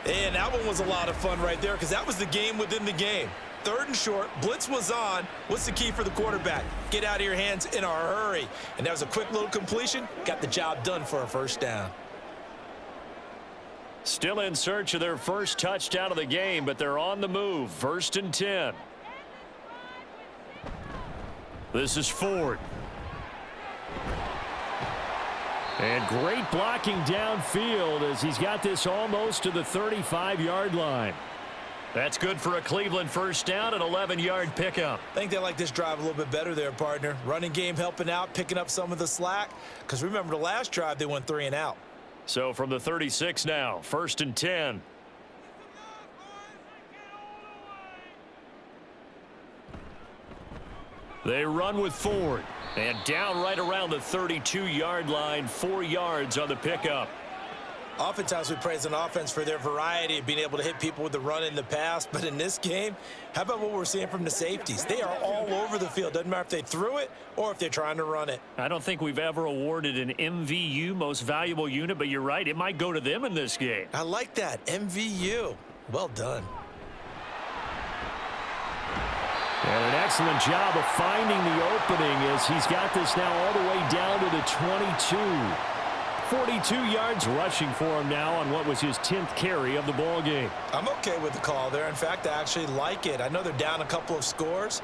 And that one was a lot of fun right there because that was the game within the game. 3rd and short, blitz was on. What's the key for the quarterback? Get out of your hands in a hurry. And that was a quick little completion. Got the job done for a first down. Still in search of their first touchdown of the game, but they're on the move. 1st and 10. This is Ford. And great blocking downfield as he's got this almost to the 35-yard line. That's good for a Cleveland first down, an 11-yard pickup. I think they like this drive a little bit better there, partner. Running game helping out, picking up some of the slack. Because remember the last drive, they went 3 and out. So from the 36 now, 1st and 10. They run with Ford. And down right around the 32-yard line, 4 yards on the pickup. Oftentimes we praise an offense for their variety of being able to hit people with the run and the pass. But in this game, how about what we're seeing from the safeties? They are all over the field. Doesn't matter if they threw it or if they're trying to run it. I don't think we've ever awarded an MVU, most valuable unit, but you're right. It might go to them in this game. I like that. MVU. Well done. And an excellent job of finding the opening as he's got this now all the way down to the 22. 42 yards rushing for him now on what was his 10th carry of the ball game. I'm okay with the call there. In fact, I actually like it. I know they're down a couple of scores,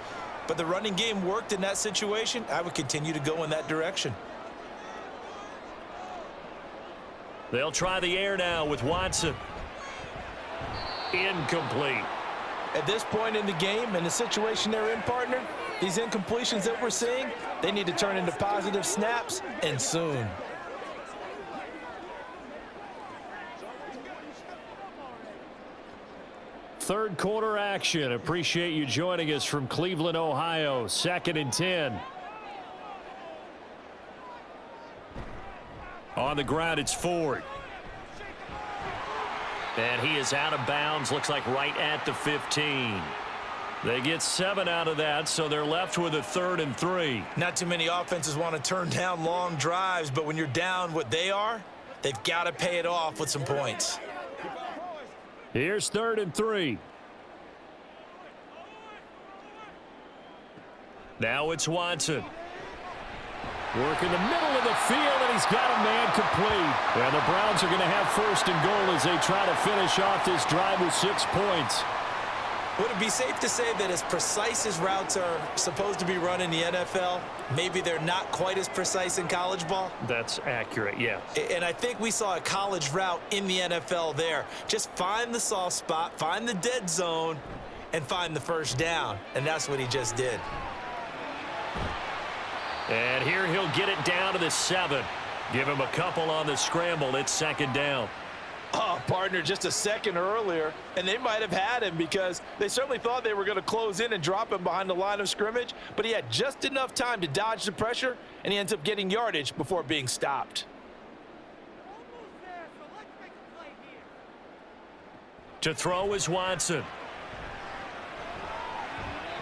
but the running game worked in that situation. I would continue to go in that direction. They'll try the air now with Watson. Incomplete. At this point in the game and the situation they're in, partner, these incompletions that we're seeing, they need to turn into positive snaps, and soon. Third quarter action. Appreciate you joining us from Cleveland, Ohio. 2nd and 10. On the ground, it's Ford. And he is out of bounds, looks like right at the 15. They get 7 out of that, so they're left with a 3rd and 3. Not too many offenses want to turn down long drives, but when you're down what they are, they've got to pay it off with some points. Here's 3rd and 3. Now it's Watson. Work in the middle of the field, and he's got a man complete. And the Browns are going to have 1st and goal as they try to finish off this drive with 6 points. Would it be safe to say that as precise as routes are supposed to be run in the NFL, maybe they're not quite as precise in college ball? That's accurate, yes. And I think we saw a college route in the NFL there. Just find the soft spot, find the dead zone, and find the first down. And that's what he just did. And here he'll get it down to the 7. Give him a couple on the scramble. It's second down. Oh, partner, just a second earlier, and they might have had him because they certainly thought they were going to close in and drop him behind the line of scrimmage, but he had just enough time to dodge the pressure, and he ends up getting yardage before being stopped. To throw is Watson.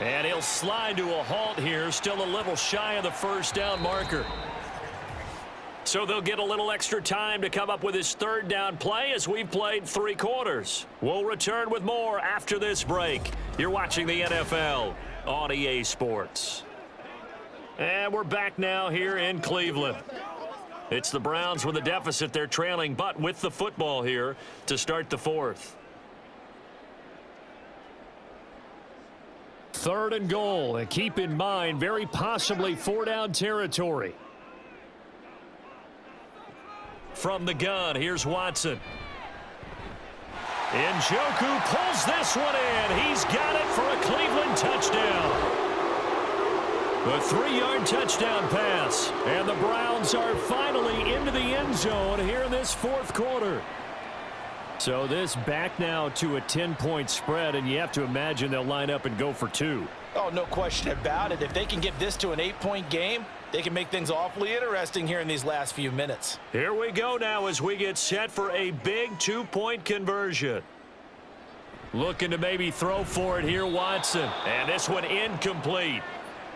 And he'll slide to a halt here, still a little shy of the first down marker. So they'll get a little extra time to come up with his third down play as we've played 3 quarters. We'll return with more after this break. You're watching the NFL on EA Sports. And we're back now here in Cleveland. It's the Browns with a deficit. They're trailing, but with the football here to start the 4th. 3rd and goal, and keep in mind, very possibly 4-down territory. From the gun, here's Watson. Njoku pulls this one in. He's got it for a Cleveland touchdown. A 3-yard touchdown pass. And the Browns are finally into the end zone here in this 4th quarter. So this back now to a 10-point spread, and you have to imagine they'll line up and go for 2. Oh, no question about it. If they can get this to an 8-point game, they can make things awfully interesting here in these last few minutes. Here we go now as we get set for a big 2-point conversion. Looking to maybe throw for it here, Watson. And this one incomplete.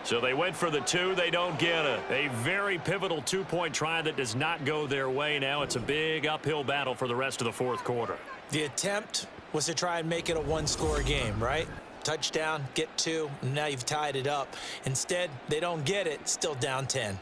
So they went for the 2. They don't get it. A very pivotal 2-point try that does not go their way. Now it's a big uphill battle for the rest of the 4th quarter. The attempt was to try and make it a 1-score game, right? Touchdown, get 2, and now you've tied it up. Instead, they don't get it, still down 10.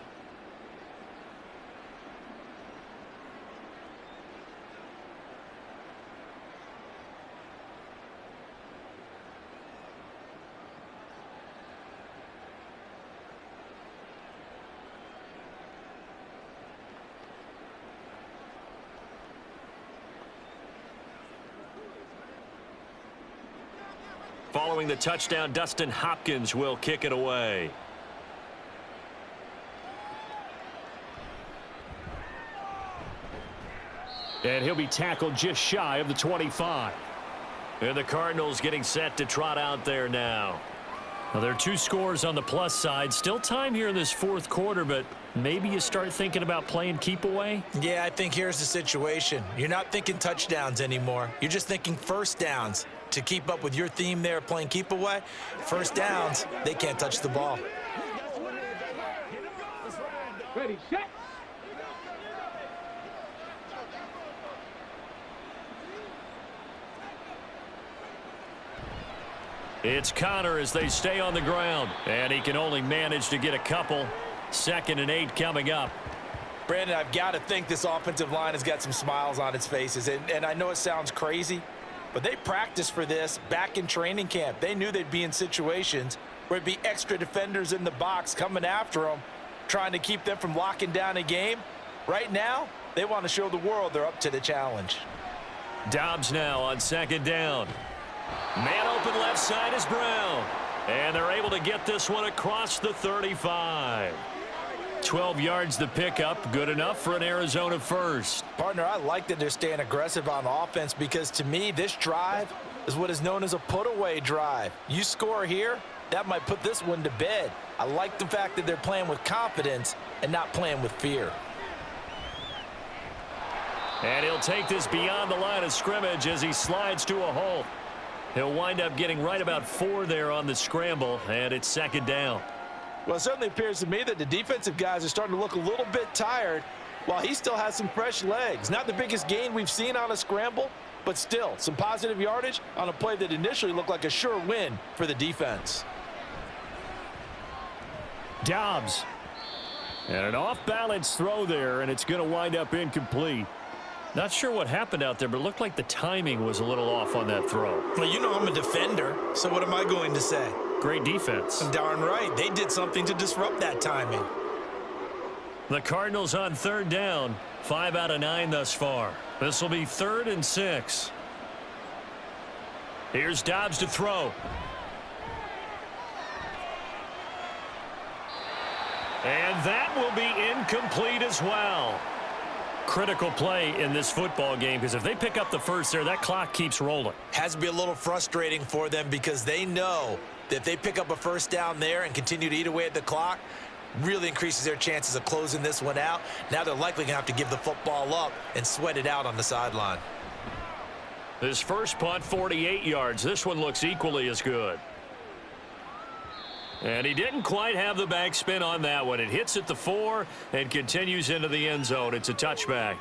Following the touchdown, Dustin Hopkins will kick it away. And he'll be tackled just shy of the 25. And the Cardinals getting set to trot out there now. Well, there are 2 scores on the plus side. Still time here in this 4th quarter, but maybe you start thinking about playing keep away? Yeah, I think here's the situation. You're not thinking touchdowns anymore. You're just thinking first downs. To keep up with your theme there, playing keep away, first downs, they can't touch the ball. Ready, set. It's Connor as they stay on the ground. And he can only manage to get a couple. 2nd and 8 coming up. Brandon, I've got to think this offensive line has got some smiles on its faces. And I know it sounds crazy, but they practiced for this back in training camp. They knew they'd be in situations where it'd be extra defenders in the box coming after them, trying to keep them from locking down a game. Right now, they want to show the world they're up to the challenge. Dobbs now on 2nd down. Man open left side is Brown. And they're able to get this one across the 35. 12 yards the pickup, good enough for an Arizona first. Partner, I like that they're staying aggressive on offense because to me, this drive is what is known as a put-away drive. You score here, that might put this one to bed. I like the fact that they're playing with confidence and not playing with fear. And he'll take this beyond the line of scrimmage as he slides to a halt. He'll wind up getting right about 4 there on the scramble, and it's 2nd down. Well, it certainly appears to me that the defensive guys are starting to look a little bit tired while he still has some fresh legs. Not the biggest gain we've seen on a scramble, but still some positive yardage on a play that initially looked like a sure win for the defense. Dobbs. And an off-balance throw there, and it's going to wind up incomplete. Not sure what happened out there, but it looked like the timing was a little off on that throw. Well, you know I'm a defender, so what am I going to say? Great defense. Darn right. They did something to disrupt that timing. The Cardinals on third down. 5 out of 9 thus far. This will be 3rd and 6. Here's Dobbs to throw. And that will be incomplete as well. Critical play in this football game, because if they pick up the first there, that clock keeps rolling. Has to be a little frustrating for them because they know that if they pick up a first down there and continue to eat away at the clock, really increases their chances of closing this one out. Now they're likely going to have to give the football up and sweat it out on the sideline. This first punt, 48 yards. This one looks equally as good. And he didn't quite have the backspin on that one. It hits at the 4 and continues into the end zone. It's a touchback.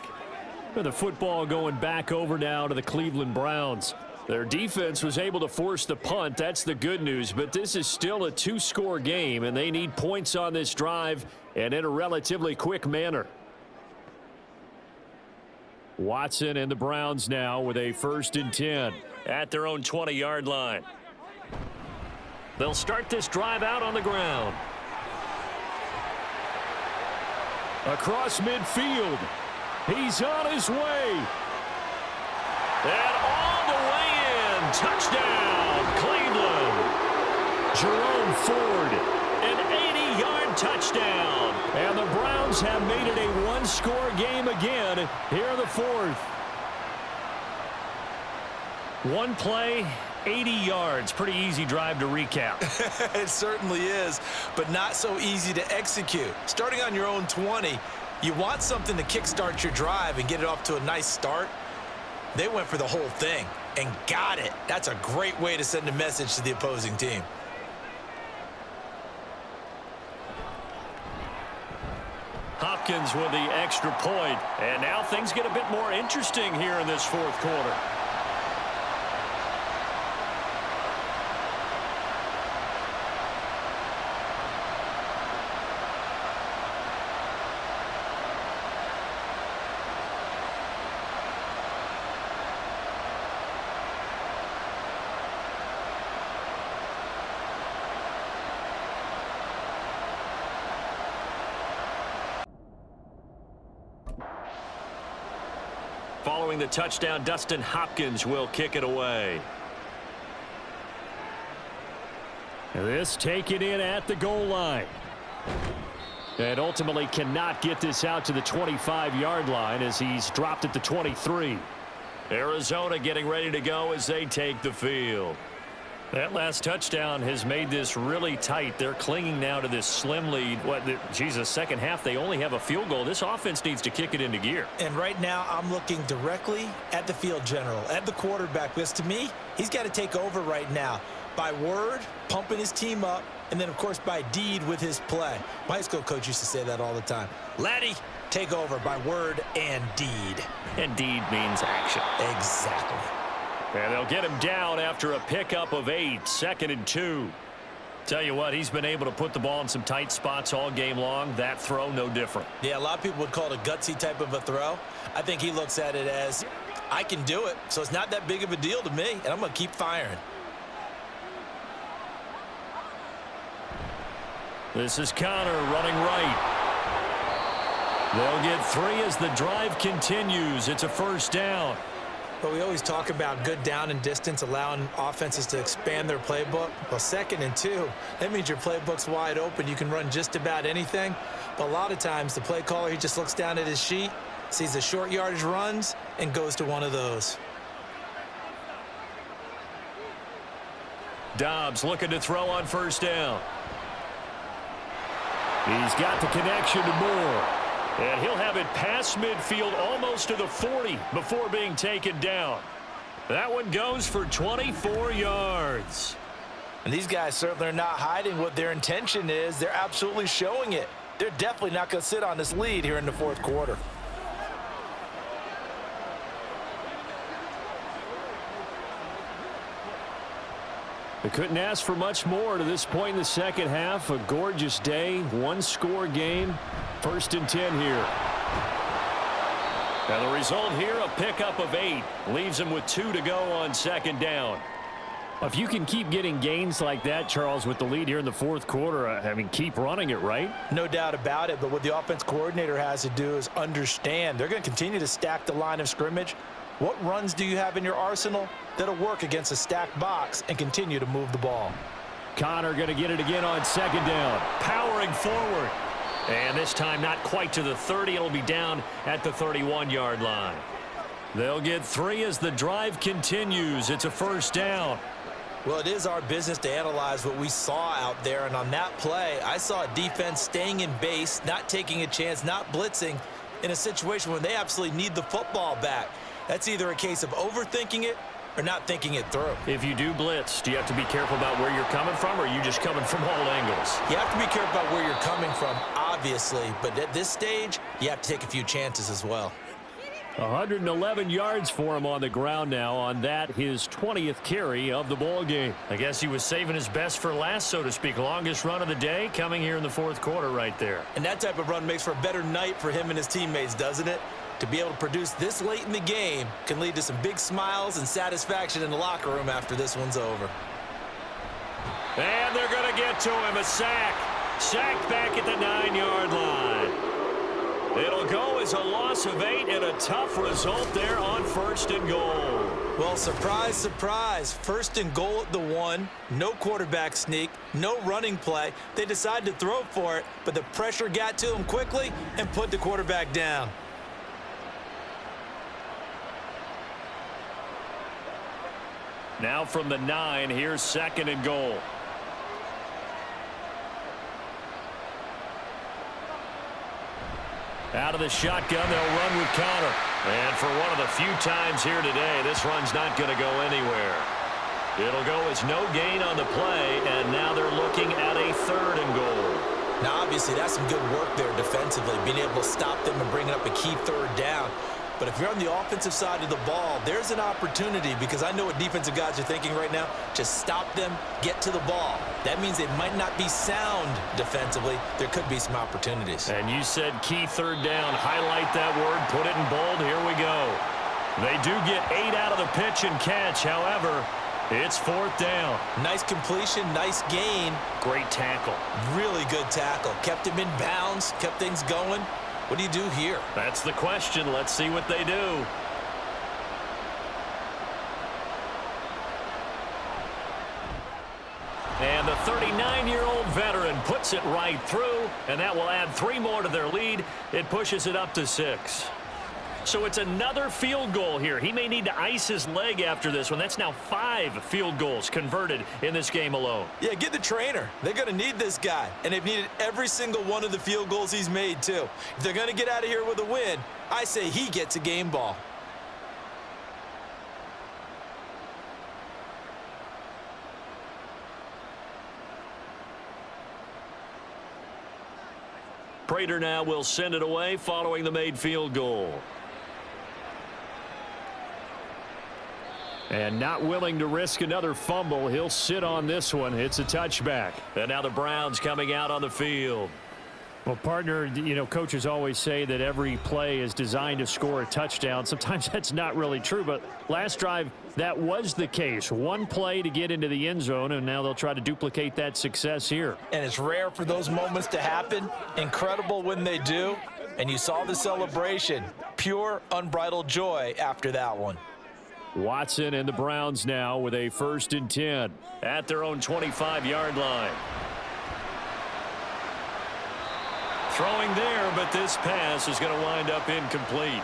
The football going back over now to the Cleveland Browns. Their defense was able to force the punt. That's the good news. But this is still a 2-score game, and they need points on this drive and in a relatively quick manner. Watson and the Browns now with a 1st and 10 at their own 20-yard line. They'll start this drive out on the ground. Across midfield. He's on his way. And all the way in. Touchdown, Cleveland. Jerome Ford, an 80-yard touchdown. And the Browns have made it a 1-score game again here in the 4th. One play, 80 yards. Pretty easy drive to recap. It certainly is, but not so easy to execute. Starting on your own 20, you want something to kickstart your drive and get it off to a nice start. They went for the whole thing and got it. That's a great way to send a message to the opposing team. Hopkins with the extra point, and now things get a bit more interesting here in this 4th quarter. Following the touchdown, Dustin Hopkins will kick it away. This taken in at the goal line. And ultimately cannot get this out to the 25-yard line as he's dropped at the 23. Arizona getting ready to go as they take the field. That last touchdown has made this really tight. They're clinging now to this slim lead. Second half, they only have a field goal. This offense needs to kick it into gear. And right now, I'm looking directly at the field general, at the quarterback. Because to me, he's got to take over right now. By word, pumping his team up, and then, of course, by deed with his play. My high school coach used to say that all the time. Laddie, take over by word and deed. And deed means action. Exactly. And they'll get him down after a pickup of 8, 2nd and 2. Tell you what, he's been able to put the ball in some tight spots all game long. That throw, no different. Yeah, a lot of people would call it a gutsy type of a throw. I think he looks at it as, I can do it, so it's not that big of a deal to me, and I'm going to keep firing. This is Connor running right. They'll get 3 as the drive continues. It's a 1st down. But we always talk about good down and distance, allowing offenses to expand their playbook. Well, 2nd and 2, that means your playbook's wide open. You can run just about anything. But a lot of times, the play caller, he just looks down at his sheet, sees the short yardage runs, and goes to one of those. Dobbs looking to throw on 1st down. He's got the connection to Moore. And he'll have it past midfield almost to the 40 before being taken down. That one goes for 24 yards. And these guys certainly are not hiding what their intention is. They're absolutely showing it. They're definitely not going to sit on this lead here in the 4th quarter. They couldn't ask for much more to this point in the 2nd half. A gorgeous day, 1-score game. 1st and 10 here. And the result here, a pickup of 8. Leaves him with 2 to go on second down. If you can keep getting gains like that, Charles, with the lead here in the fourth quarter, I mean, keep running it, right? No doubt about it, but what the offense coordinator has to do is understand they're going to continue to stack the line of scrimmage. What runs do you have in your arsenal that'll work against a stacked box and continue to move the ball? Connor going to get it again on second down. Powering forward. And this time not quite to the 30. It'll be down at the 31-yard line. They'll get 3 as the drive continues. It's a first down. Well, it is our business to analyze what we saw out there, and on that play, I saw a defense staying in base, not taking a chance, not blitzing in a situation where they absolutely need the football back. That's either a case of overthinking it or not thinking it through. If you do blitz, do you have to be careful about where you're coming from, or are you just coming from all angles? You have to be careful about where you're coming from, obviously, but at this stage, you have to take a few chances as well. 111 yards for him on the ground now. On that, his 20th carry of the ball game. I guess he was saving his best for last, so to speak. Longest run of the day coming here in the fourth quarter right there. And that type of run makes for a better night for him and his teammates, doesn't it? To be able to produce this late in the game can lead to some big smiles and satisfaction in the locker room after this one's over. And they're going to get to him. A sack. Sacked back at the 9-yard line. It'll go as a loss of 8 and a tough result there on first and goal. Well, surprise, surprise. First and goal at the 1. No quarterback sneak. No running play. They decide to throw for it, but the pressure got to him quickly and put the quarterback down. Now from the 9, here's second and goal. Out of the shotgun, they'll run with Connor. And for one of the few times here today, this run's not going to go anywhere. It'll go as no gain on the play, and now they're looking at a third and goal. Now, obviously, that's some good work there defensively, being able to stop them and bringing up a key third down. But if you're on the offensive side of the ball, there's an opportunity, because I know what defensive guys are thinking right now. Just stop them, get to the ball. That means they might not be sound defensively. There could be some opportunities. And you said key third down. Highlight that word, put it in bold. Here we go. They do get 8 out of the pitch and catch. However, it's fourth down. Nice completion, nice gain. Great tackle. Really good tackle. Kept him in bounds, kept things going. What do you do here? That's the question. Let's see what they do. And the 39-year-old veteran puts it right through, and that will add 3 more to their lead. It pushes it up to 6. So it's another field goal here. He may need to ice his leg after this one. That's now 5 field goals converted in this game alone. Yeah, get the trainer. They're going to need this guy, and they've needed every single one of the field goals he's made, too. If they're going to get out of here with a win, I say he gets a game ball. Prater now will send it away following the made field goal. And not willing to risk another fumble. He'll sit on this one. It's a touchback. And now the Browns coming out on the field. Well, partner, you know, coaches always say that every play is designed to score a touchdown. Sometimes that's not really true, but last drive, that was the case. One play to get into the end zone, and now they'll try to duplicate that success here. And it's rare for those moments to happen. Incredible when they do. And you saw the celebration. Pure, unbridled joy after that one. Watson and the Browns now with a 1st and 10 at their own 25-yard line. Throwing there, but this pass is going to wind up incomplete.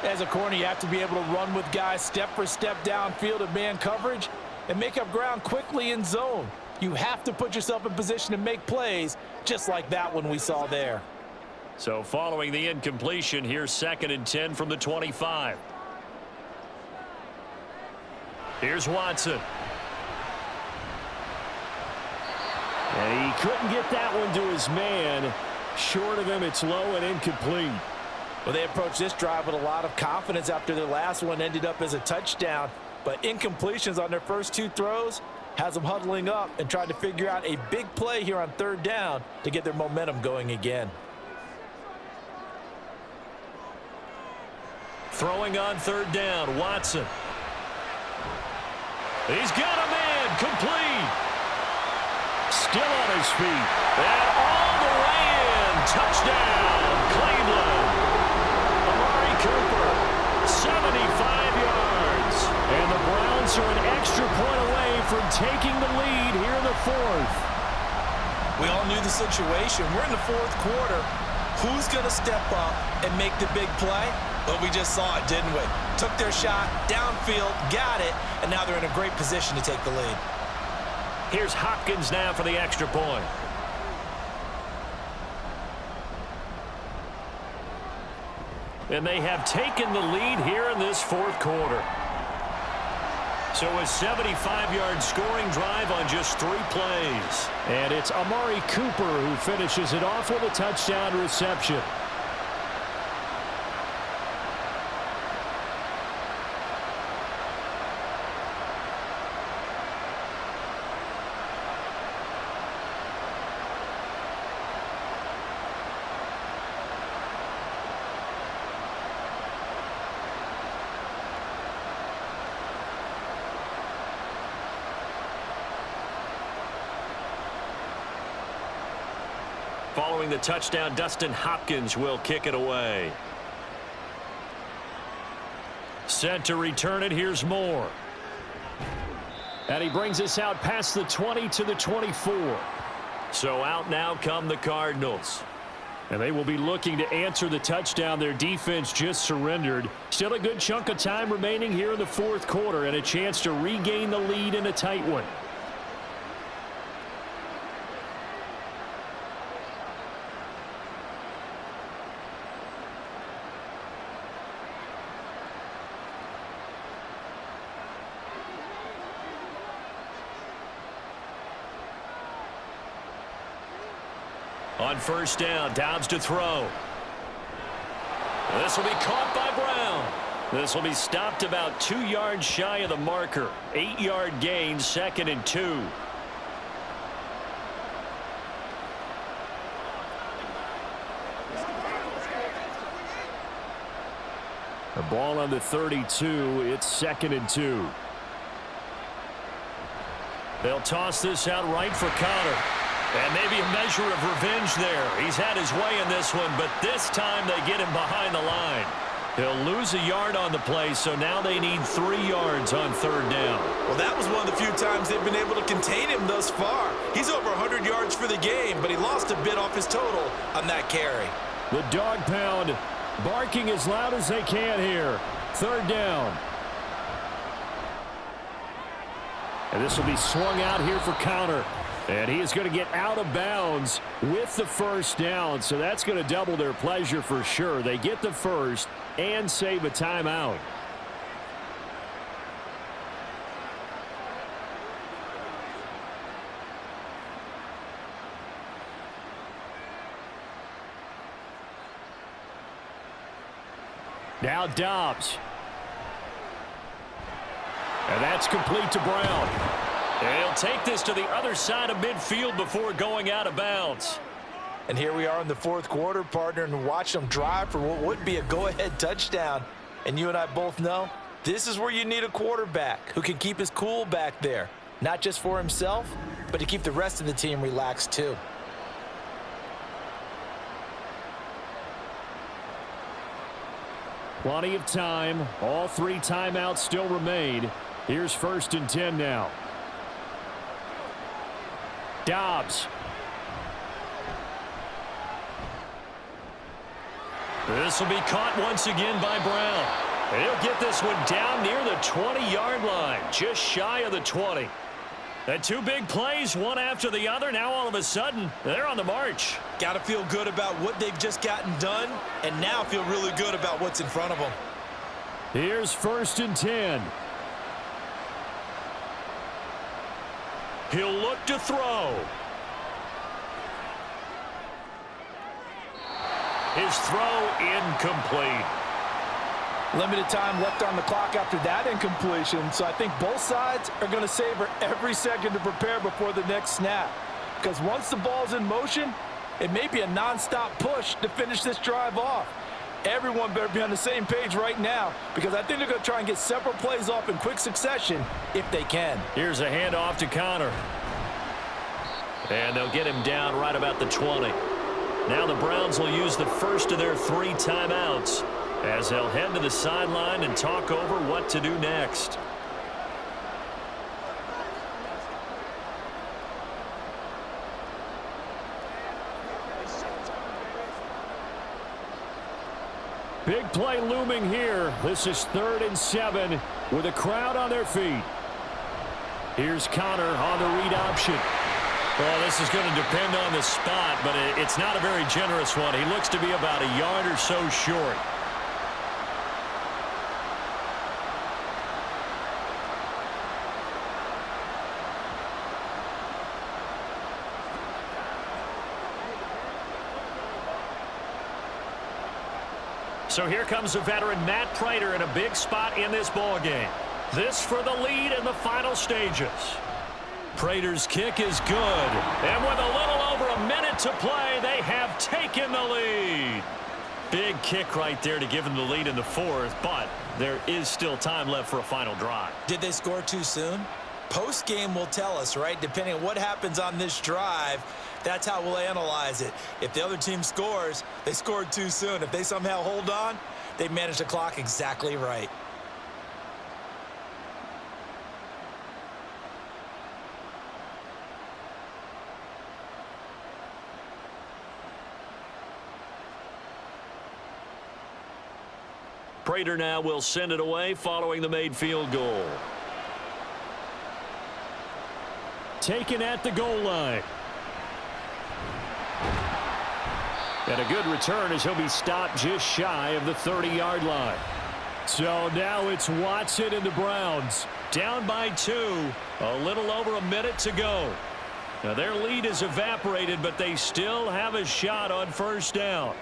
As a corner, you have to be able to run with guys step for step downfield in man coverage and make up ground quickly in zone. You have to put yourself in position to make plays just like that one we saw there. So following the incompletion, here's 2nd and 10 from the 25. Here's Watson. And he couldn't get that one to his man. Short of him, it's low and incomplete. Well, they approached this drive with a lot of confidence after their last one ended up as a touchdown. But incompletions on their first 2 throws has them huddling up and trying to figure out a big play here on 3rd down to get their momentum going again. Throwing on third down, Watson. He's got a man, complete. Still on his feet. And all the way in. Touchdown, Cleveland. Amari Cooper, 75 yards. And the Browns are an extra point away from taking the lead here in the fourth. We all knew the situation. We're in the fourth quarter. Who's going to step up and make the big play? Well, we just saw it, didn't we? Took their shot, downfield, got it, and now they're in a great position to take the lead. Here's Hopkins now for the extra point. And they have taken the lead here in this fourth quarter. So a 75-yard scoring drive on just 3 plays. And it's Amari Cooper who finishes it off with a touchdown reception. Following the touchdown, Dustin Hopkins will kick it away. Set to return it. Here's Moore. And he brings us out past the 20 to the 24. So out now come the Cardinals. And they will be looking to answer the touchdown their defense just surrendered. Still a good chunk of time remaining here in the fourth quarter and a chance to regain the lead in a tight one. On first down, Dobbs to throw. This will be caught by Brown. This will be stopped about 2 yards shy of the marker. 8-yard gain, 2nd and 2. The ball on the 32. It's 2nd and 2. They'll toss this out right for Connor. And maybe a measure of revenge there. He's had his way in this one, but this time they get him behind the line. He'll lose a yard on the play, so now they need 3 yards on third down. Well, that was one of the few times they've been able to contain him thus far. He's over 100 yards for the game, but he lost a bit off his total on that carry. The dog pound barking as loud as they can here. Third down. And this will be swung out here for Connor. And he is going to get out of bounds with the first down. So that's going to double their pleasure for sure. They get the first and save a timeout. Now Dobbs. And that's complete to Brown. And he'll take this to the other side of midfield before going out of bounds. And here we are in the fourth quarter, partner, and watch them drive for what would be a go-ahead touchdown. And you and I both know this is where you need a quarterback who can keep his cool back there, not just for himself, but to keep the rest of the team relaxed too. Plenty of time. All 3 timeouts still remain. Here's 1st and 10 now. Dobbs. This will be caught once again by Brown. He'll get this one down near the 20-yard line, just shy of the 20. And 2 big plays, one after the other. Now all of a sudden, they're on the march. Got to feel good about what they've just gotten done, and now feel really good about what's in front of them. Here's 1st and 10. He'll look to throw. His throw incomplete. Limited time left on the clock after that incompletion, so I think both sides are going to savor every second to prepare before the next snap. Because once the ball's in motion, it may be a nonstop push to finish this drive off. Everyone better be on the same page right now because I think they're going to try and get several plays off in quick succession if they can. Here's a handoff to Connor. And they'll get him down right about the 20. Now the Browns will use the first of their 3 timeouts as they'll head to the sideline and talk over what to do next. Big play looming here. This is 3rd and 7 with a crowd on their feet. Here's Connor on the read option. Well, this is going to depend on the spot, but it's not a very generous one. He looks to be about a yard or so short. So here comes the veteran Matt Prater in a big spot in this ballgame. This for the lead in the final stages. Prater's kick is good. And with a little over a minute to play, they have taken the lead. Big kick right there to give them the lead in the 4th, but there is still time left for a final drive. Did they score too soon? Post-game will tell us, right? Depending on what happens on this drive, that's how we'll analyze it. If the other team scores, they scored too soon. If they somehow hold on, they managed the clock exactly right. Prater now will send it away following the made field goal. Taken at the goal line. And a good return as he'll be stopped just shy of the 30-yard line. So now it's Watson and the Browns down by 2. A little over a minute to go. Now their lead is evaporated, but they still have a shot on first down.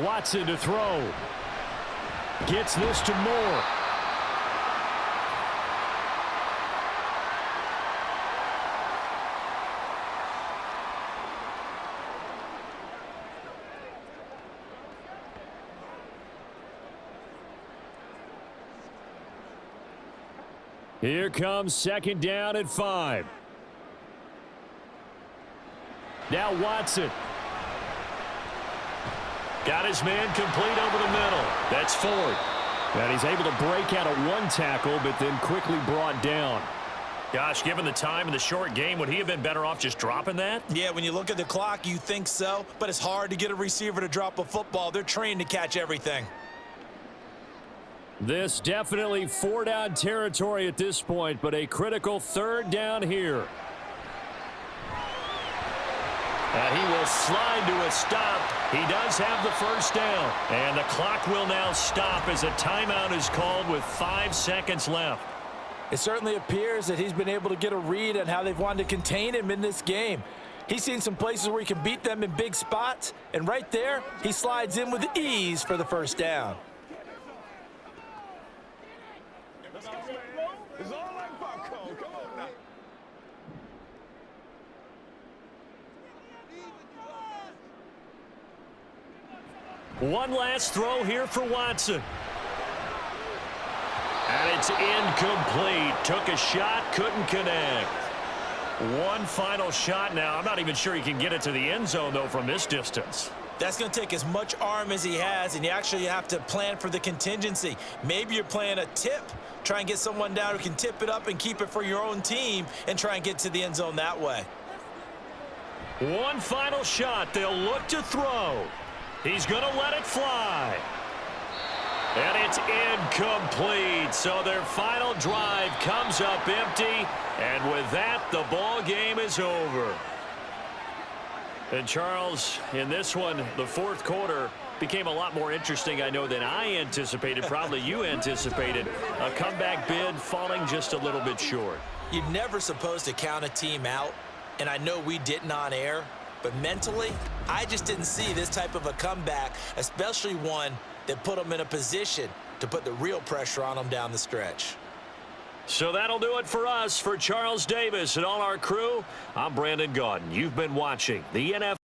Watson to throw. Gets this to Moore. Here comes 2nd down at 5. Now Watson. Got his man complete over the middle. That's Ford. And he's able to break out of 1 tackle, but then quickly brought down. Gosh, given the time in the short game, would he have been better off just dropping that? Yeah, when you look at the clock, you think so, but it's hard to get a receiver to drop a football. They're trained to catch everything. This definitely 4-down territory at this point, but a critical 3rd down here. And he will slide to a stop. He does have the first down. And the clock will now stop as a timeout is called with 5 seconds left. It certainly appears that he's been able to get a read on how they've wanted to contain him in this game. He's seen some places where he can beat them in big spots. And right there, he slides in with ease for the first down. It's all like popcorn. Come on now. One last throw here for Watson. And it's incomplete. Took a shot, couldn't connect. One final shot now. I'm not even sure he can get it to the end zone, though, from this distance. That's going to take as much arm as he has, and you actually have to plan for the contingency. Maybe you're playing a tip. Try and get someone down who can tip it up and keep it for your own team and try and get to the end zone that way. One final shot. They'll look to throw. He's going to let it fly. And it's incomplete. So their final drive comes up empty. And with that, the ball game is over. And Charles, in this one, the 4th quarter became a lot more interesting, I know, than I anticipated. Probably you anticipated. A comeback bid falling just a little bit short. You're never supposed to count a team out, and I know we didn't on air, But mentally, I just didn't see this type of a comeback, especially one that put them in a position to put the real pressure on them down the stretch. So that'll do it for us. For Charles Davis and all our crew, I'm Brandon Gaudin. You've been watching the NFL.